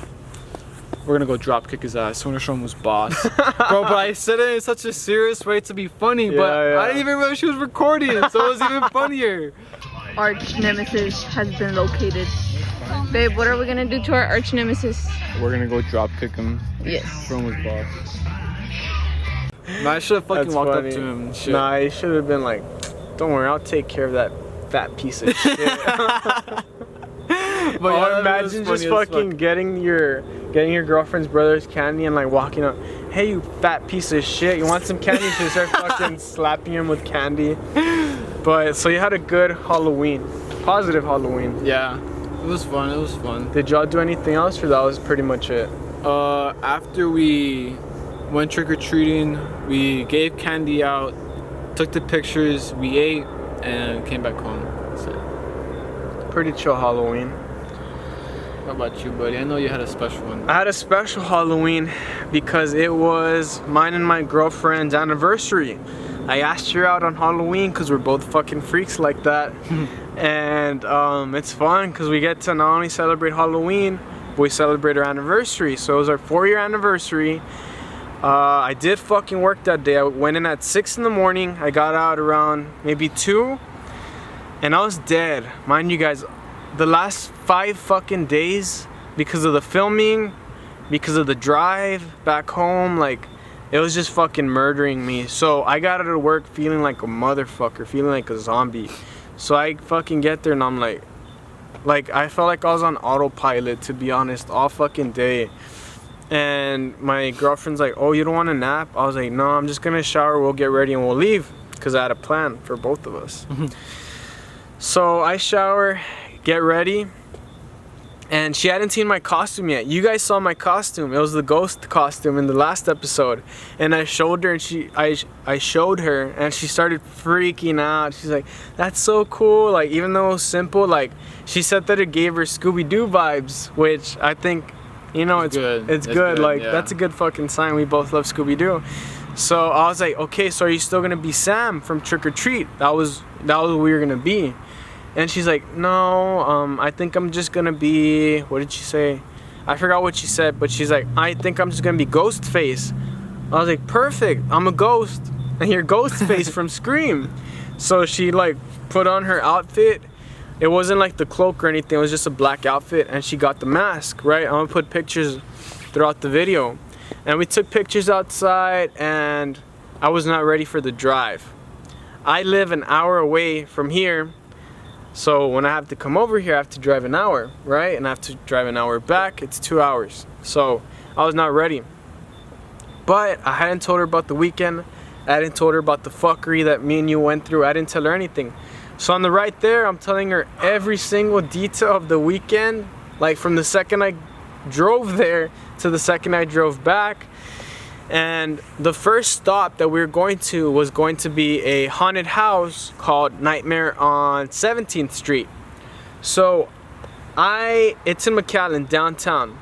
we're gonna go drop kick his ass. So we're gonna show him who's boss. Bro, but I said it in such a serious way to be funny, but I didn't even realize she was recording, so it was even funnier. Arch nemesis has been located. Babe, what are we gonna do to our arch nemesis? We're gonna go drop kick him. Yes. Show him who's boss. Nah, I should have fucking walked up to him and shit. Nah, he should have been like, don't worry, I'll take care of that fat piece of shit. But yeah, imagine just fucking getting your girlfriend's brother's candy and like walking up, hey you fat piece of shit, you want some candy? So you start fucking slapping him with candy. But so you had a good Halloween, positive Halloween. Yeah, it was fun. Did y'all do anything else, or that was pretty much it? After we went trick-or-treating, we gave candy out, took the pictures, we ate, and came back home. That's it. Pretty chill Halloween. How about you, buddy? I know you had a special one. I had a special Halloween because it was mine and my girlfriend's anniversary. I asked her out on Halloween because we're both fucking freaks like that. And it's fun because we get to not only celebrate Halloween, but we celebrate our anniversary. So it was our 4-year anniversary. I did fucking work that day. I went in at 6 in the morning. I got out around maybe 2. And I was dead. Mind you guys, the last 5 fucking days, because of the filming, because of the drive back home, like, it was just fucking murdering me. So I got out of work feeling like a motherfucker, feeling like a zombie. So I fucking get there and I'm like I felt like I was on autopilot, to be honest, all fucking day. And my girlfriend's like, oh, you don't want a nap? I was like, no, I'm just gonna shower, we'll get ready and we'll leave, because I had a plan for both of us. So I shower, get ready, and she hadn't seen my costume yet. You guys saw my costume. It was the ghost costume in the last episode. And I showed her, and I showed her, and she started freaking out. She's like, that's so cool. Like, even though it was simple, like, she said that it gave her Scooby-Doo vibes, which I think, you know, it's good. Like, yeah. That's a good fucking sign. We both love Scooby-Doo. So I was like, okay, so are you still gonna be Sam from Trick or Treat? That was what we were gonna be. And she's like, no, I think I'm just gonna be, what did she say? I forgot what she said, but she's like, I think I'm just gonna be Ghostface. I was like, perfect, I'm a ghost, and you're Ghostface from Scream. So she like put on her outfit. It wasn't like the cloak or anything, it was just a black outfit, and she got the mask, right? I'm gonna put pictures throughout the video. And we took pictures outside, and I was not ready for the drive. I live an hour away from here. So when I have to come over here, I have to drive an hour, right? And I have to drive an hour back. It's 2 hours. So I was not ready. But I hadn't told her about the weekend. I hadn't told her about the fuckery that me and you went through. I didn't tell her anything. So on the right there, I'm telling her every single detail of the weekend, like from the second I drove there to the second I drove back. And the first stop that we were going to was going to be a haunted house called Nightmare on 17th Street. So it's in McAllen, downtown.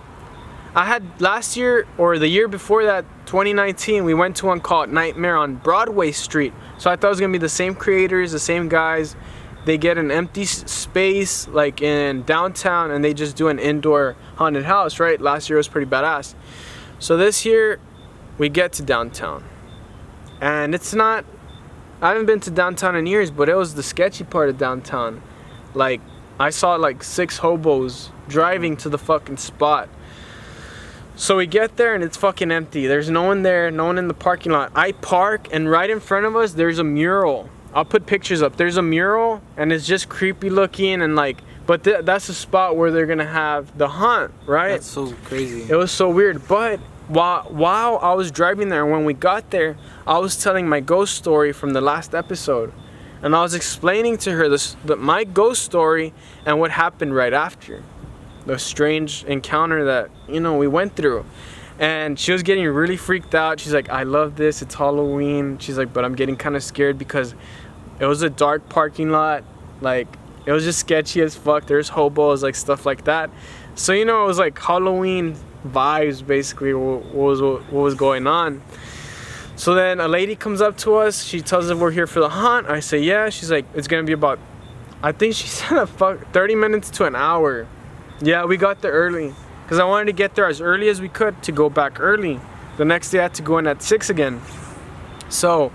I had last year, or the year before that, 2019, we went to one called Nightmare on Broadway Street. So I thought it was gonna be the same creators, the same guys. They get an empty space like in downtown and they just do an indoor haunted house, right? Last year was pretty badass. So this year we get to downtown and it's not, I haven't been to downtown in years, but it was the sketchy part of downtown. Like I saw like 6 hobos driving to the fucking spot. So we get there and it's fucking empty. There's no one there, no one in the parking lot. I park and right in front of us there's a mural. I'll put pictures up. There's a mural and it's just creepy looking and like, but that's the spot where they're gonna have the hunt, right? That's so crazy. It was so weird. But while I was driving there, when we got there, I was telling my ghost story from the last episode. And I was explaining to her my ghost story and what happened right after. The strange encounter that, you know, we went through. And she was getting really freaked out. She's like, I love this, it's Halloween. She's like, but I'm getting kind of scared because it was a dark parking lot. Like, it was just sketchy as fuck. There's hobos, like stuff like that. So, you know, it was like Halloween vibes, basically, what was going on. So then a lady comes up to us. She tells us we're here for the hunt. I say, yeah. She's like, it's going to be about, I think she said 30 minutes to an hour. Yeah, we got there early because I wanted to get there as early as we could to go back early. The next day I had to go in at 6 again. So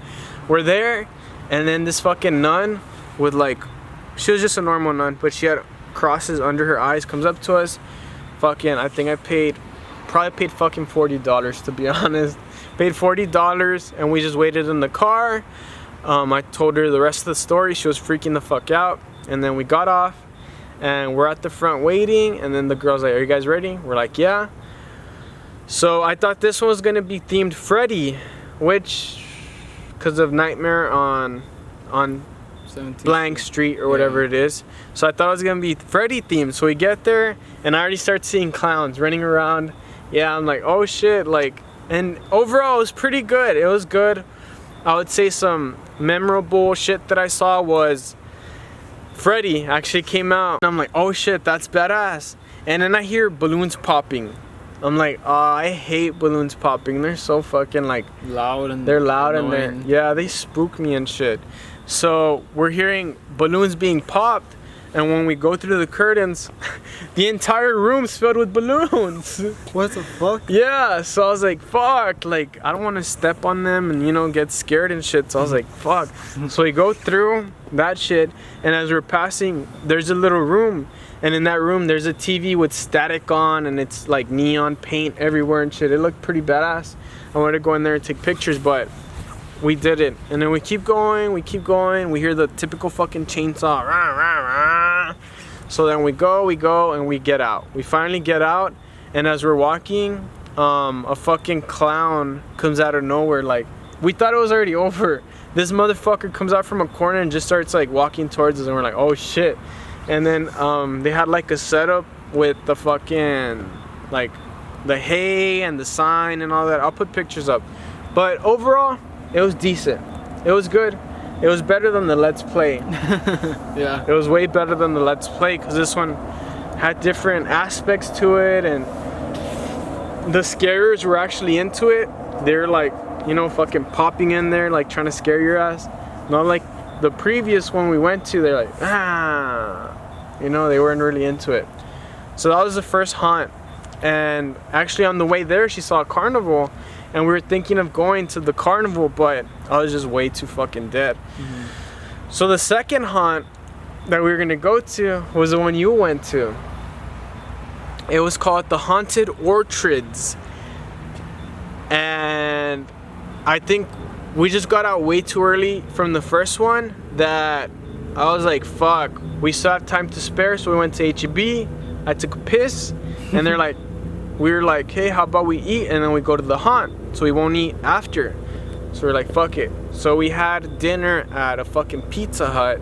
we're there, and then this fucking nun with like, she was just a normal nun, but she had crosses under her eyes, comes up to us. Fucking, I think I probably paid fucking $40 to be honest. Paid $40 and we just waited in the car. I told her the rest of the story. She was freaking the fuck out. And then we got off. And we're at the front waiting, and then the girl's like, are you guys ready? We're like, yeah. So I thought this one was gonna be themed Freddy, which, because of Nightmare on blank street or whatever it is. So I thought it was gonna be Freddy themed. So we get there, and I already start seeing clowns running around. Yeah, I'm like, oh shit, like, and overall it was pretty good. It was good. I would say some memorable shit that I saw was Freddy actually came out. I'm like, oh shit, that's badass. And then I hear balloons popping. I'm like, oh, I hate balloons popping. They're so fucking like loud and they're loud annoying. And they spook me and shit. So we're hearing balloons being popped, and when we go through the curtains, the entire room's filled with balloons. What the fuck? Yeah, so I was like, fuck, like I don't want to step on them and, you know, get scared and shit. So I was like, fuck. So we go through that shit, and as we're passing, there's a little room, and in that room there's a TV with static on, and it's like neon paint everywhere and shit. It looked pretty badass. I wanted to go in there and take pictures, but we didn't. And then we keep going, we hear the typical fucking chainsaw. Rah, rah, rah. So then we go, and we get out. We finally get out, and as we're walking, a fucking clown comes out of nowhere. Like, we thought it was already over. This motherfucker comes out from a corner and just starts like walking towards us, and we're like, oh shit. And then they had like a setup with the fucking, like, the hay and the sign and all that. I'll put pictures up. But overall, it was decent. It was good. It was better than the Let's Play. Yeah. It was way better than the Let's Play because this one had different aspects to it, and the scarers were actually into it. They're like, you know, fucking popping in there, like trying to scare your ass. Not like the previous one we went to, they're like, ah. You know, they weren't really into it. So that was the first haunt. And actually on the way there, she saw a carnival. And we were thinking of going to the carnival, but I was just way too fucking dead. Mm-hmm. So the second haunt that we were gonna go to was the one you went to. It was called the Haunted Orchards. And I think we just got out way too early from the first one that I was like, fuck, we still have time to spare. So we went to H-E-B. I took a piss, and they're like, we were like, hey, how about we eat and then we go to the haunt so we won't eat after. So we're like, fuck it. So we had dinner at a fucking Pizza Hut.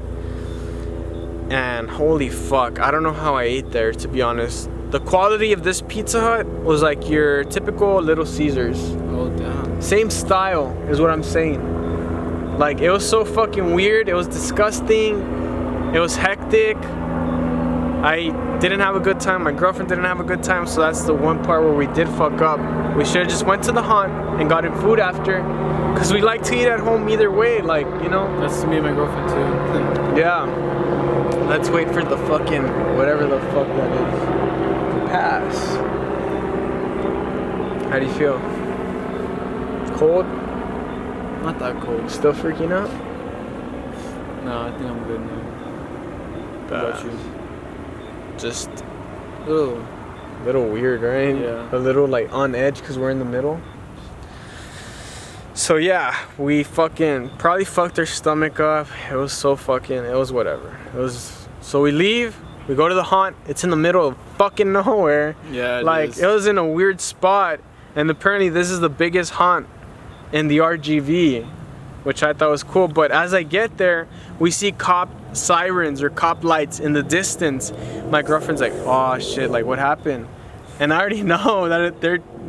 And holy fuck, I don't know how I ate there, to be honest. The quality of this Pizza Hut was like your typical Little Caesars. Oh damn. Same style is what I'm saying. Like, it was so fucking weird. It was disgusting. It was hectic. I didn't have a good time. My girlfriend didn't have a good time. So that's the one part where we did fuck up. We should have just went to the haunt and gotten food after. Because we like to eat at home either way. Like, you know. That's me and my girlfriend too. Yeah. Let's wait for the fucking whatever the fuck that is to pass. How do you feel? Cold? Not that cold. Still freaking out? No, I think I'm good now. What about you? Just a little weird, right? Yeah. A little like on edge because we're in the middle. So yeah, we fucking probably fucked our stomach up. It was so fucking, it was whatever. It was, so we leave, we go to the haunt. It's in the middle of fucking nowhere. Yeah, it was in a weird spot. And apparently this is the biggest haunt in the RGV, which I thought was cool. But as I get there, we see cop sirens or cop lights in the distance. My girlfriend's like, oh shit, like what happened? And I already know that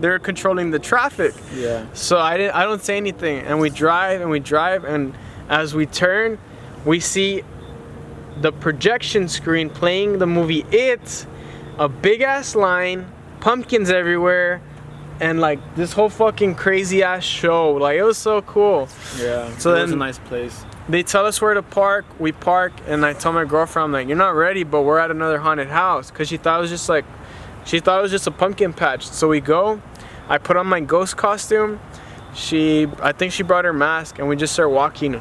they're controlling the traffic. Yeah. So I don't say anything, and we drive, and as we turn, we see the projection screen playing the movie It, a big ass line, pumpkins everywhere, and like this whole fucking crazy ass show. Like, it was so cool. Yeah. So it was then a nice place. they tell us where to park. We park, and I tell my girlfriend, I'm like, you're not ready, but we're at another haunted house, because she thought it was just a pumpkin patch. So we go, I put on my ghost costume. I think she brought her mask, and we just start walking.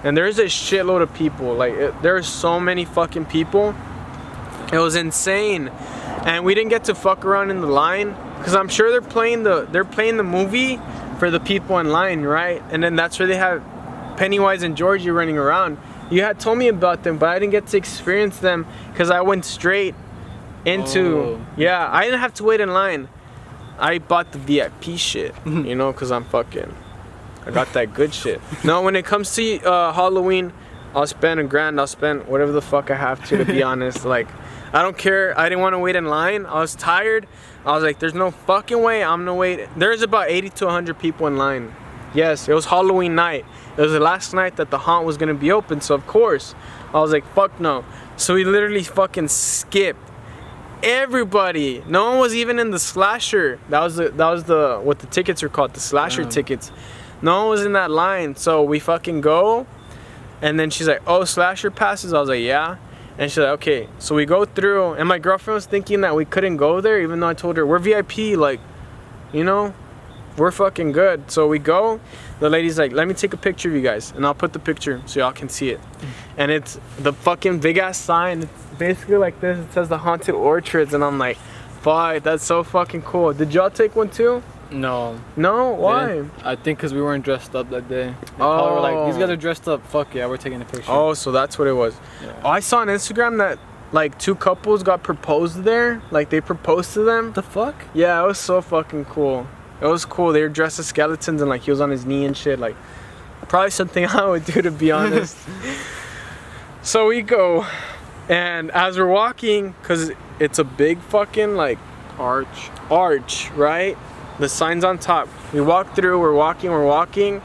And there's a shitload of people. Like, there are so many fucking people. It was insane. And we didn't get to fuck around in the line, because I'm sure they're playing the movie for the people in line, right? And then that's where they have Pennywise and Georgie running around. You had told me about them, but I didn't get to experience them because I went straight into, yeah, I didn't have to wait in line. I bought the VIP shit, you know, because I got that good shit. No, when it comes to Halloween, I'll spend $1,000, I'll spend whatever the fuck I have to be honest. Like, I don't care. I didn't want to wait in line. I was tired. I was like, there's no fucking way I'm gonna wait. There's about 80 to 100 people in line. Yes, it was Halloween night. It was the last night that the haunt was gonna be open, so of course I was like, fuck no. So we literally fucking skipped everybody. No one was even in the slasher. That was the what the tickets are called, the slasher tickets. No one was in that line. So we fucking go, and then she's like, oh, slasher passes? I was like, yeah. And she's like, okay. So we go through, and my girlfriend was thinking that we couldn't go there, even though I told her we're VIP, like, you know, we're fucking good. So we go. The lady's like, let me take a picture of you guys, and I'll put the picture so y'all can see it. And it's the fucking big ass sign. It's basically like this. It says the Haunted Orchards, and I'm like, fuck, that's so fucking cool. Did y'all take one too? No. No? Why? I think because we weren't dressed up that day. They were like, these guys are dressed up. Fuck yeah, we're taking a picture. Oh, so that's what it was. Yeah. Oh, I saw on Instagram that like 2 couples got proposed there. Like, they proposed to them. The fuck? Yeah, it was so fucking cool. It was cool. They were dressed as skeletons, and like he was on his knee and shit. Like, probably something I would do, to be honest. So we go, and as we're walking, cause it's a big fucking like arch, right? The sign's on top. We walk through. We're walking.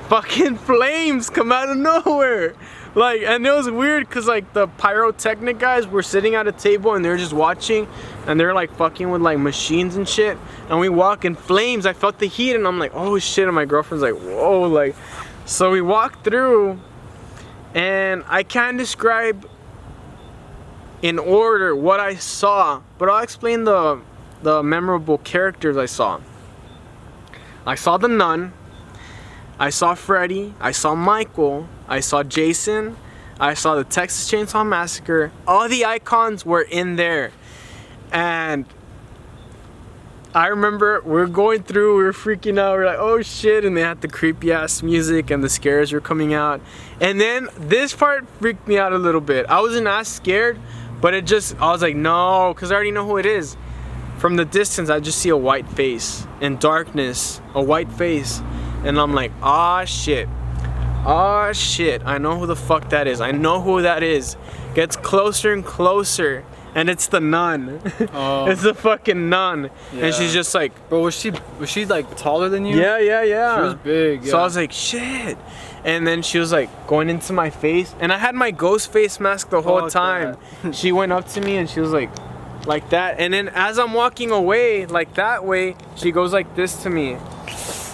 Fucking flames come out of nowhere. Like, and it was weird because like the pyrotechnic guys were sitting at a table and they're just watching, and they're like fucking with like machines and shit. And we walk in flames. I felt the heat, and I'm like, oh shit. And my girlfriend's like, whoa. Like, so we walk through, and I can't describe in order what I saw, but I'll explain the memorable characters I saw. I saw the nun. I saw Freddy, I saw Michael, I saw Jason, I saw the Texas Chainsaw Massacre. All the icons were in there. And I remember we're going through, we were freaking out, we're like, oh shit, and they had the creepy ass music and the scares were coming out. And then this part freaked me out a little bit. I wasn't as scared, but I was like, no, because I already know who it is. From the distance, I just see a white face. In darkness, a white face. And I'm like, ah shit, I know who the fuck that is. I know who that is, gets closer and closer, and it's the nun. It's the fucking nun, and she's just like, bro, was she like taller than you? Yeah. She was big. Yeah. So I was like, shit. And then she was like going into my face, and I had my ghost face mask the whole time. She went up to me and she was like that. And then as I'm walking away, like that way, she goes like this to me.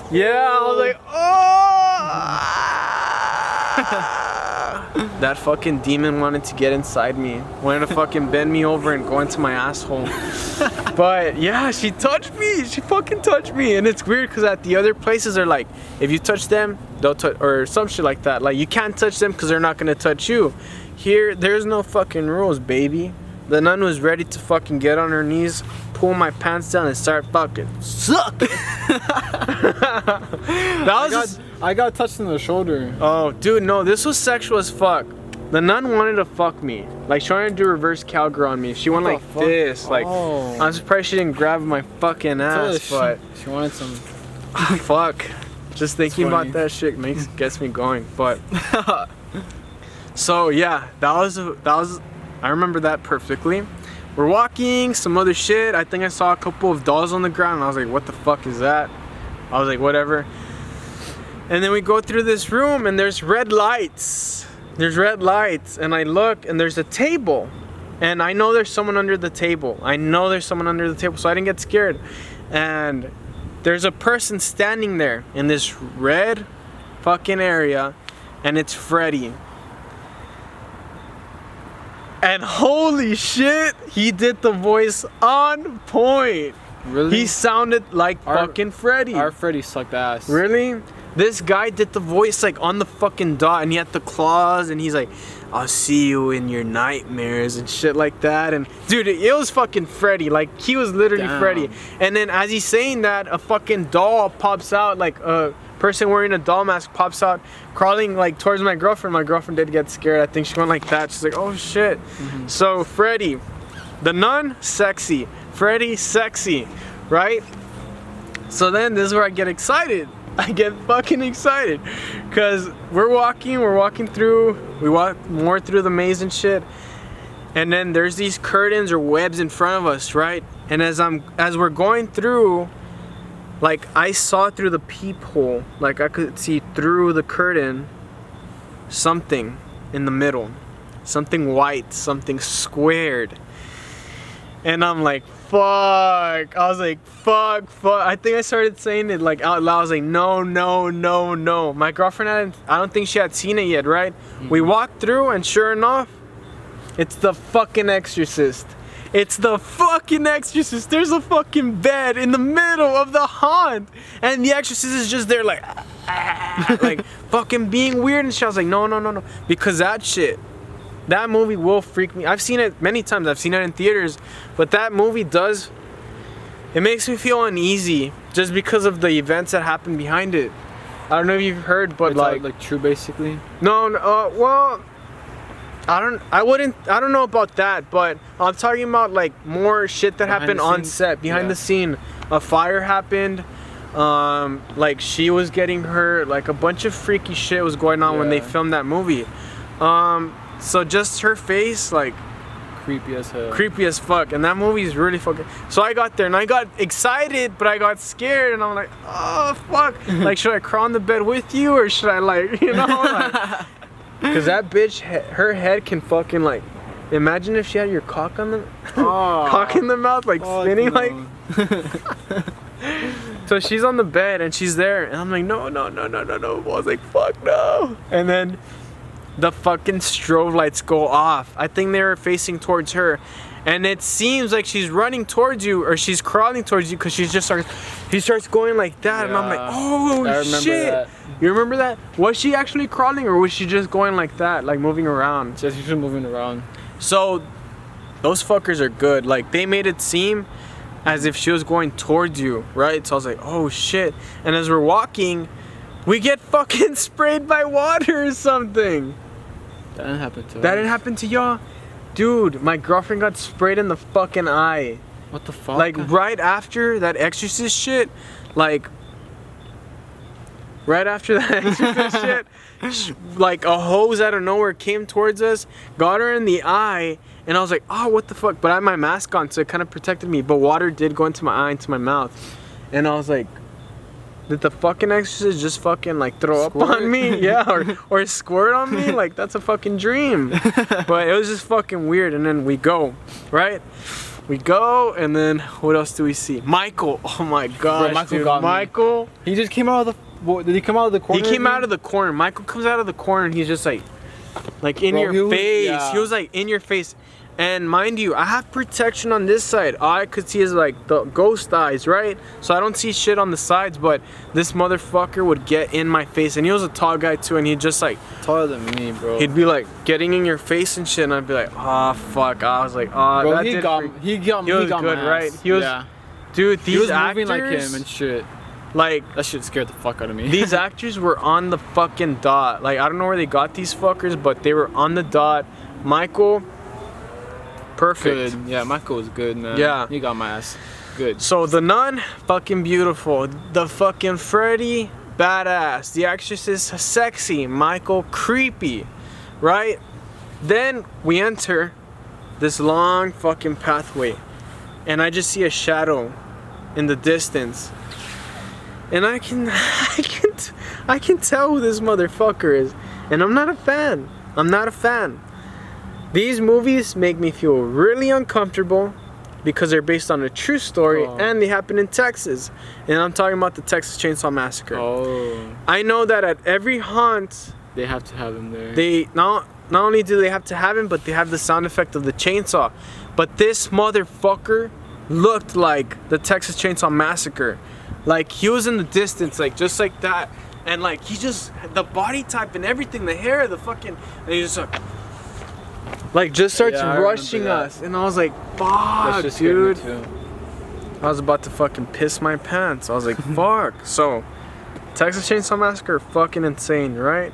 Yeah, I was like, oh. That fucking demon wanted to get inside me. Wanted to fucking bend me over and go into my asshole. But yeah, she touched me. She fucking touched me. And it's weird because at the other places are like, if you touch them, they'll touch, or some shit like that. Like you can't touch them because they're not gonna touch you. Here, there's no fucking rules, baby. The nun was ready to fucking get on her knees, pull my pants down, and start fucking sucking. I got touched in the shoulder. Oh, dude, no, this was sexual as fuck. The nun wanted to fuck me. Like, she wanted to do reverse cowgirl on me. She went like this. Like, I'm surprised she didn't grab my fucking ass, but she wanted some. Fuck. Just thinking about that shit gets me going. But so yeah, that was. I remember that perfectly. We're walking, some other shit. I think I saw a couple of dolls on the ground, and I was like, "What the fuck is that?" I was like, "Whatever." And then we go through this room, and there's red lights. There's red lights, and I look, and there's a table, and I know there's someone under the table. So I didn't get scared. And there's a person standing there in this red fucking area, and it's Freddy. And holy shit, he did the voice on point. Really? He sounded like fucking Freddy. Our Freddy sucked ass. Really? This guy did the voice like on the fucking dot, and he had the claws, and he's like, "I'll see you in your nightmares," and shit like that. And dude, it was fucking Freddy. Like, he was literally Freddy. And then as he's saying that, a fucking doll pops out, like a person wearing a doll mask pops out, crawling like towards my girlfriend. My girlfriend did get scared. I think she went like that. She's like, "Oh shit." So Freddy, the nun, sexy. Freddy, sexy, right? So then this is where I get excited. I get fucking excited, because we're walking through, we walk more through the maze and shit, and then there's these curtains or webs in front of us, right? And as we're going through, like, I saw through the peephole, like I could see through the curtain something in the middle, something white, something squared. And I'm like, fuck. I was like, fuck. I think I started saying it like out loud. I was like, no. My girlfriend I don't think she had seen it yet, right? We walked through, and sure enough, it's the fucking exorcist. It's the fucking exorcist. There's a fucking bed in the middle of the haunt, and the exorcist is just there like, like fucking being weird and shit. I was like, no. Because that movie will freak me. I've seen it many times. I've seen it in theaters. But that movie it makes me feel uneasy just because of the events that happen behind it. I don't know if you've heard, but it's like true, basically. No, well, I don't know about that, but I'm talking about like more shit that happened on set, behind the scene. A fire happened. Like she was getting hurt. Like a bunch of freaky shit was going on when they filmed that movie. So just her face, like, creepy as hell. Creepy as fuck. And that movie is really fucking. So I got there and I got excited, but I got scared, and I'm like, oh fuck. Like, should I crawl on the bed with you, or should I, like, you know, like, because that bitch, her head can fucking, like, imagine if she had your cock on the cock in the mouth, like spinning, like. So she's on the bed and she's there, and I'm like, no. I was like, fuck no. And then the fucking strobe lights go off. I think they were facing towards her, and it seems like she's running towards you, or she's crawling towards you, because he starts going like that, and I'm like, oh shit. That. You remember that? Was she actually crawling, or was she just going like that, like moving around? She's just moving around. So those fuckers are good. Like, they made it seem as if she was going towards you, right? So I was like, oh shit. And as we're walking, we get fucking sprayed by water or something. That didn't happen to us. That didn't happen to y'all? Dude, my girlfriend got sprayed in the fucking eye. What the fuck? Like, right after that exorcist shit, like, right after that exorcist shit, like a hose out of nowhere came towards us, got her in the eye, and I was like, oh, what the fuck? But I had my mask on, so it kind of protected me. But water did go into my eye, into my mouth, and I was like, did the fucking exorcist just fucking like throw up on me? Yeah, or squirt on me? Like, that's a fucking dream. But it was just fucking weird. And then we go, right? We go, and then what else do we see? Michael. Oh my gosh, Michael dude. got me. Michael. He just came out of the. Did he come out of the corner? He came out of the corner. Michael comes out of the corner, and he's just like in your face. Yeah. He was like in your face. And mind you, I have protection on this side. All I could see is like the ghost eyes, right? So I don't see shit on the sides, but this motherfucker would get in my face. And he was a tall guy too, and he'd just like... Taller than me, bro. He'd be like getting in your face and shit, and I'd be like, oh, fuck. I was like, oh, bro, that he did got freak. he got He was my good, ass. right? He was... Yeah. Dude, these he was actors... moving like him and shit. Like... That shit scared the fuck out of me. These actors were on the fucking dot. Like, I don't know where they got these fuckers, but they were on the dot. Michael... Perfect. Good. Yeah, Michael was good, man. Yeah. He got my ass. Good. So the nun, fucking beautiful. The fucking Freddy, badass. The Exorcist, sexy. Michael, creepy. Right? Then we enter this long fucking pathway. And I just see a shadow in the distance. And I can tell who this motherfucker is. And I'm not a fan. I'm not a fan. These movies make me feel really uncomfortable because they're based on a true story and they happen in Texas. And I'm talking about the Texas Chainsaw Massacre. Oh. I know that at every haunt, they have to have him there. They not only do they have to have him, but they have the sound effect of the chainsaw. But this motherfucker looked like the Texas Chainsaw Massacre. Like, he was in the distance, like just like that. And like, he just, the body type and everything, the hair, the fucking, and he just like just starts rushing us, and I was like, fuck, dude. I was about to fucking piss my pants. I was like, fuck. So, Texas Chainsaw Massacre, fucking insane, right?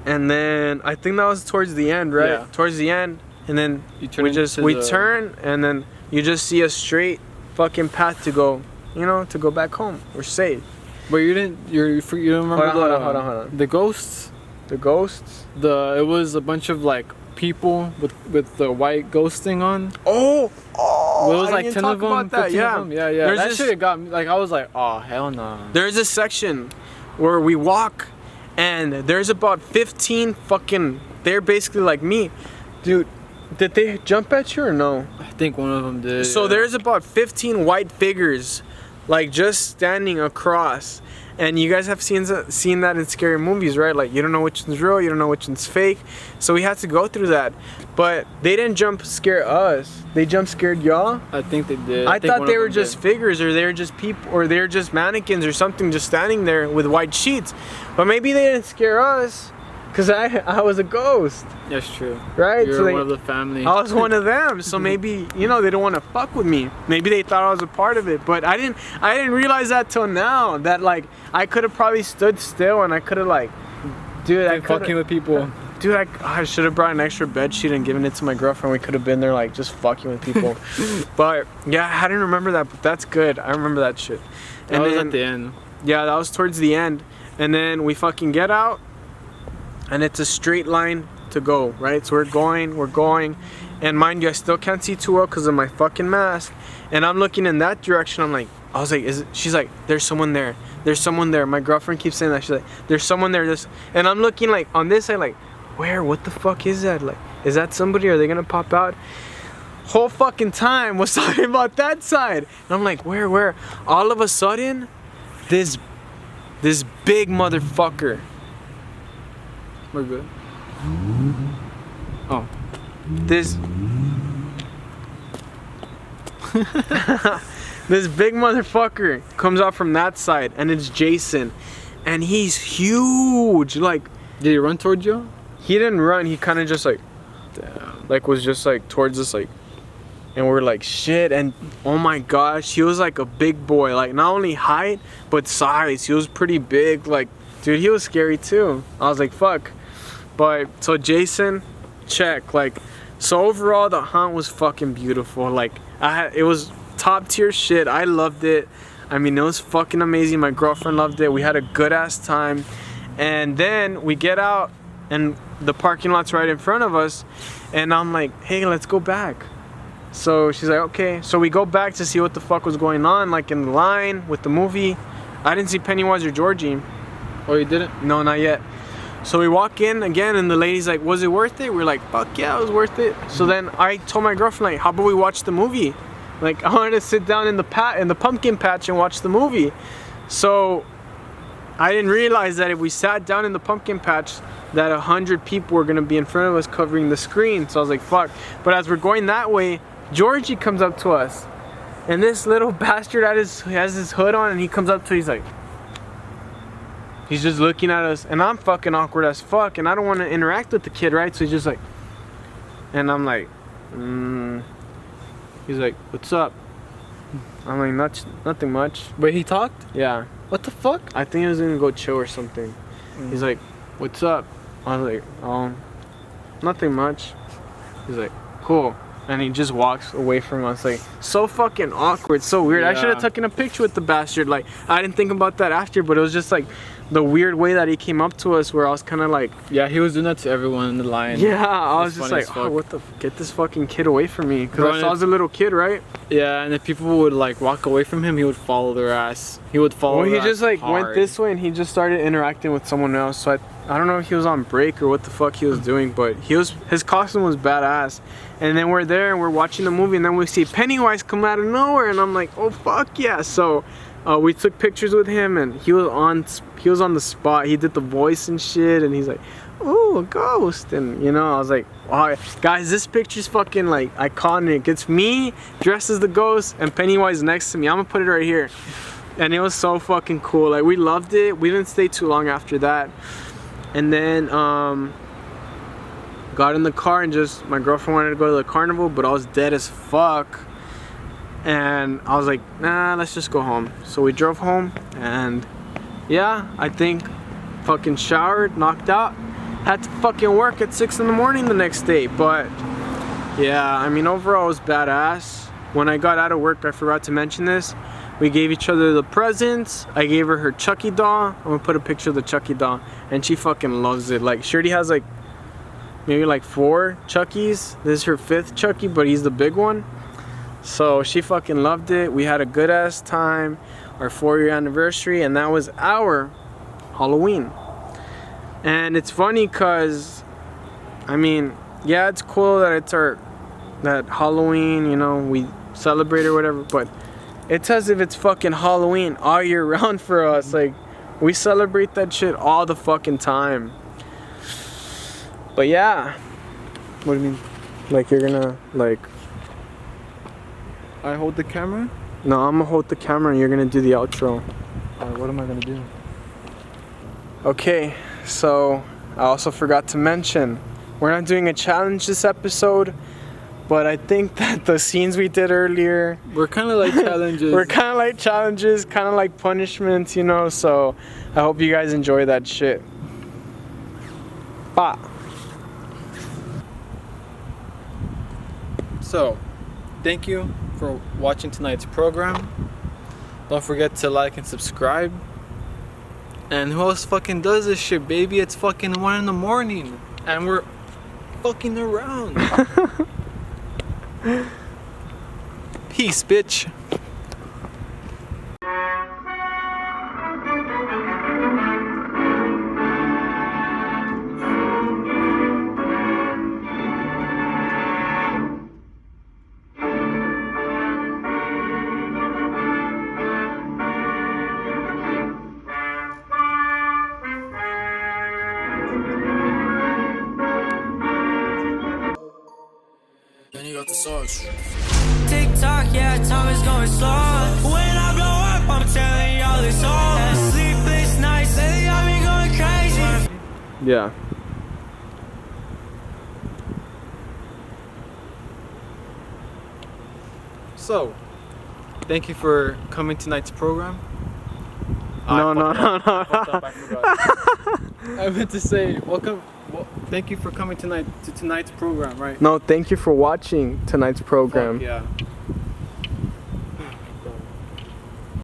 And then I think that was towards the end, right? Yeah. Towards the end, and then we turn, and then you just see a straight fucking path to go, you know, to go back home. We're safe. But you didn't remember hold on. The ghosts? The ghosts? It was a bunch of like people with the white ghost thing on. Oh, well, it was like 10 of them, 15 of them. Yeah. There's that shit got me, like, I was like, oh, hell no. There's a section where we walk, and there's about 15 fucking, they're basically like me. Dude, did they jump at you or no? I think one of them did. So there's about 15 white figures, like just standing across. And you guys have seen that in scary movies, right? Like, you don't know which one's real, you don't know which one's fake. So we had to go through that. But they didn't jump scare us. They jump scared y'all? I think they did. I thought they were just figures, or they were just people, or they were just mannequins or something just standing there with white sheets. But maybe they didn't scare us, because I was a ghost. That's true. Right? You're so one of the family. I was one of them. So maybe, you know, they don't want to fuck with me. Maybe they thought I was a part of it. But I didn't realize that till now. That like I could have probably stood still and I could have like, dude, I fucking with people. Dude, I should have brought an extra bed sheet and given it to my girlfriend. We could have been there like just fucking with people. But yeah, I didn't remember that. But that's good. I remember that shit. And that was at the end. Yeah, that was towards the end. And then we fucking get out. And it's a straight line to go, right? So we're going, and mind you, I still can't see too well because of my fucking mask. And I'm looking in that direction. I was like, she's like, there's someone there. There's someone there. My girlfriend keeps saying that. She's like, there's someone there. And I'm looking like on this side, like, where? What the fuck is that? Like, is that somebody? Are they gonna pop out? Whole fucking time was talking about that side. And I'm like, where? All of a sudden, this big motherfucker. We're good. Oh. This big motherfucker comes out from that side, and it's Jason. And he's huge. Like, did he run towards you? He didn't run. He kind of just like, damn, like was just like towards us, like, and we're like, shit. And oh my gosh, he was like a big boy. Like, not only height, but size. He was pretty big. Like, dude, he was scary too. I was like, fuck. But so Jason, check. Like, so overall the hunt was fucking beautiful. Like, it was top tier shit. I loved it. I mean, it was fucking amazing. My girlfriend loved it. We had a good ass time. And then we get out and the parking lot's right in front of us. And I'm like, hey, let's go back. So she's like, okay. So we go back to see what the fuck was going on, like in the line with the movie. I didn't see Pennywise or Georgie. Oh, you didn't? No, not yet. So we walk in again and the lady's like, was it worth it? We're like, fuck yeah, it was worth it. So then I told my girlfriend, like, how about we watch the movie? Like, I wanted to sit down in the pumpkin patch and watch the movie. So I didn't realize that if we sat down in the pumpkin patch, that 100 people were gonna be in front of us covering the screen. So I was like, fuck. But as we're going that way, Georgie comes up to us. And this little bastard has his hood on and he comes up to, he's like, he's just looking at us, and I'm fucking awkward as fuck, and I don't want to interact with the kid, right? So he's just like, and I'm like, he's like, what's up? I'm like, nothing much. But he talked? Yeah. What the fuck? I think he was gonna go chill or something. He's like, what's up? I was like, nothing much. He's like, cool. And he just walks away from us, like, so fucking awkward, so weird. Yeah. I should have taken a picture with the bastard. Like, I didn't think about that after, but it was just like the weird way that he came up to us, where I was kind of like, yeah, he was doing that to everyone in the line. Yeah, I was just like, oh, what the, get this fucking kid away from me, because I saw I was a little kid, right? Yeah, and if people would like walk away from him, he would follow their ass. He would follow. Well, he their just ass like hard. went this way and he just started interacting with someone else. So I don't know if he was on break or what the fuck he was doing, but his costume was badass. And then we're there and we're watching the movie, and then we see Pennywise come out of nowhere, and I'm like, oh fuck yeah! So we took pictures with him, and he was on the spot. He did the voice and shit, and he's like, oh, a ghost, and you know, I was like, wow, guys, this picture's fucking like iconic. It's me dressed as the ghost and Pennywise next to me. I'm gonna put it right here. And it was so fucking cool. Like, we loved it. We didn't stay too long after that. And then got in the car, and just my girlfriend wanted to go to the carnival, but I was dead as fuck. And I was like, nah, let's just go home. So we drove home, and yeah, I think fucking showered, knocked out. Had to fucking work at 6 in the morning the next day. But yeah, I mean, overall it was badass. When I got out of work, I forgot to mention this, we gave each other the presents. I gave her her Chucky doll. I'm gonna put a picture of the Chucky doll, and she fucking loves it. Like, she already has like maybe like 4 Chuckies. This is her 5th Chucky, but he's the big one. So she fucking loved it. We had a good ass time, our 4-year anniversary, and that was our Halloween. And it's funny cause, I mean, yeah, it's cool that it's that Halloween, you know, we celebrate or whatever, but it's as if it's fucking Halloween all year round for us. Like, we celebrate that shit all the fucking time. But yeah. What do you mean? Like, you're gonna, like... I hold the camera? No, I'm gonna hold the camera and you're gonna do the outro. Alright, what am I gonna do? Okay, so I also forgot to mention, we're not doing a challenge this episode, but I think that the scenes we did earlier, we're kind of like challenges. We're kind of like challenges, kind of like punishments, you know, so I hope you guys enjoy that shit. Bye. So, thank you for watching tonight's program. Don't forget to like and subscribe. And who else fucking does this shit, baby? It's fucking 1 in the morning, and we're fucking around. Peace, bitch. Then you got the sauce. TikTok, yeah, time is going slow. When I blow up, I'm telling y'all it's all. Sleepless nights, they got me going crazy. Yeah. So, thank you for coming to tonight's program. No. I forgot. I meant to say, thank you for coming to tonight's program, right? No, thank you for watching tonight's program. Yeah.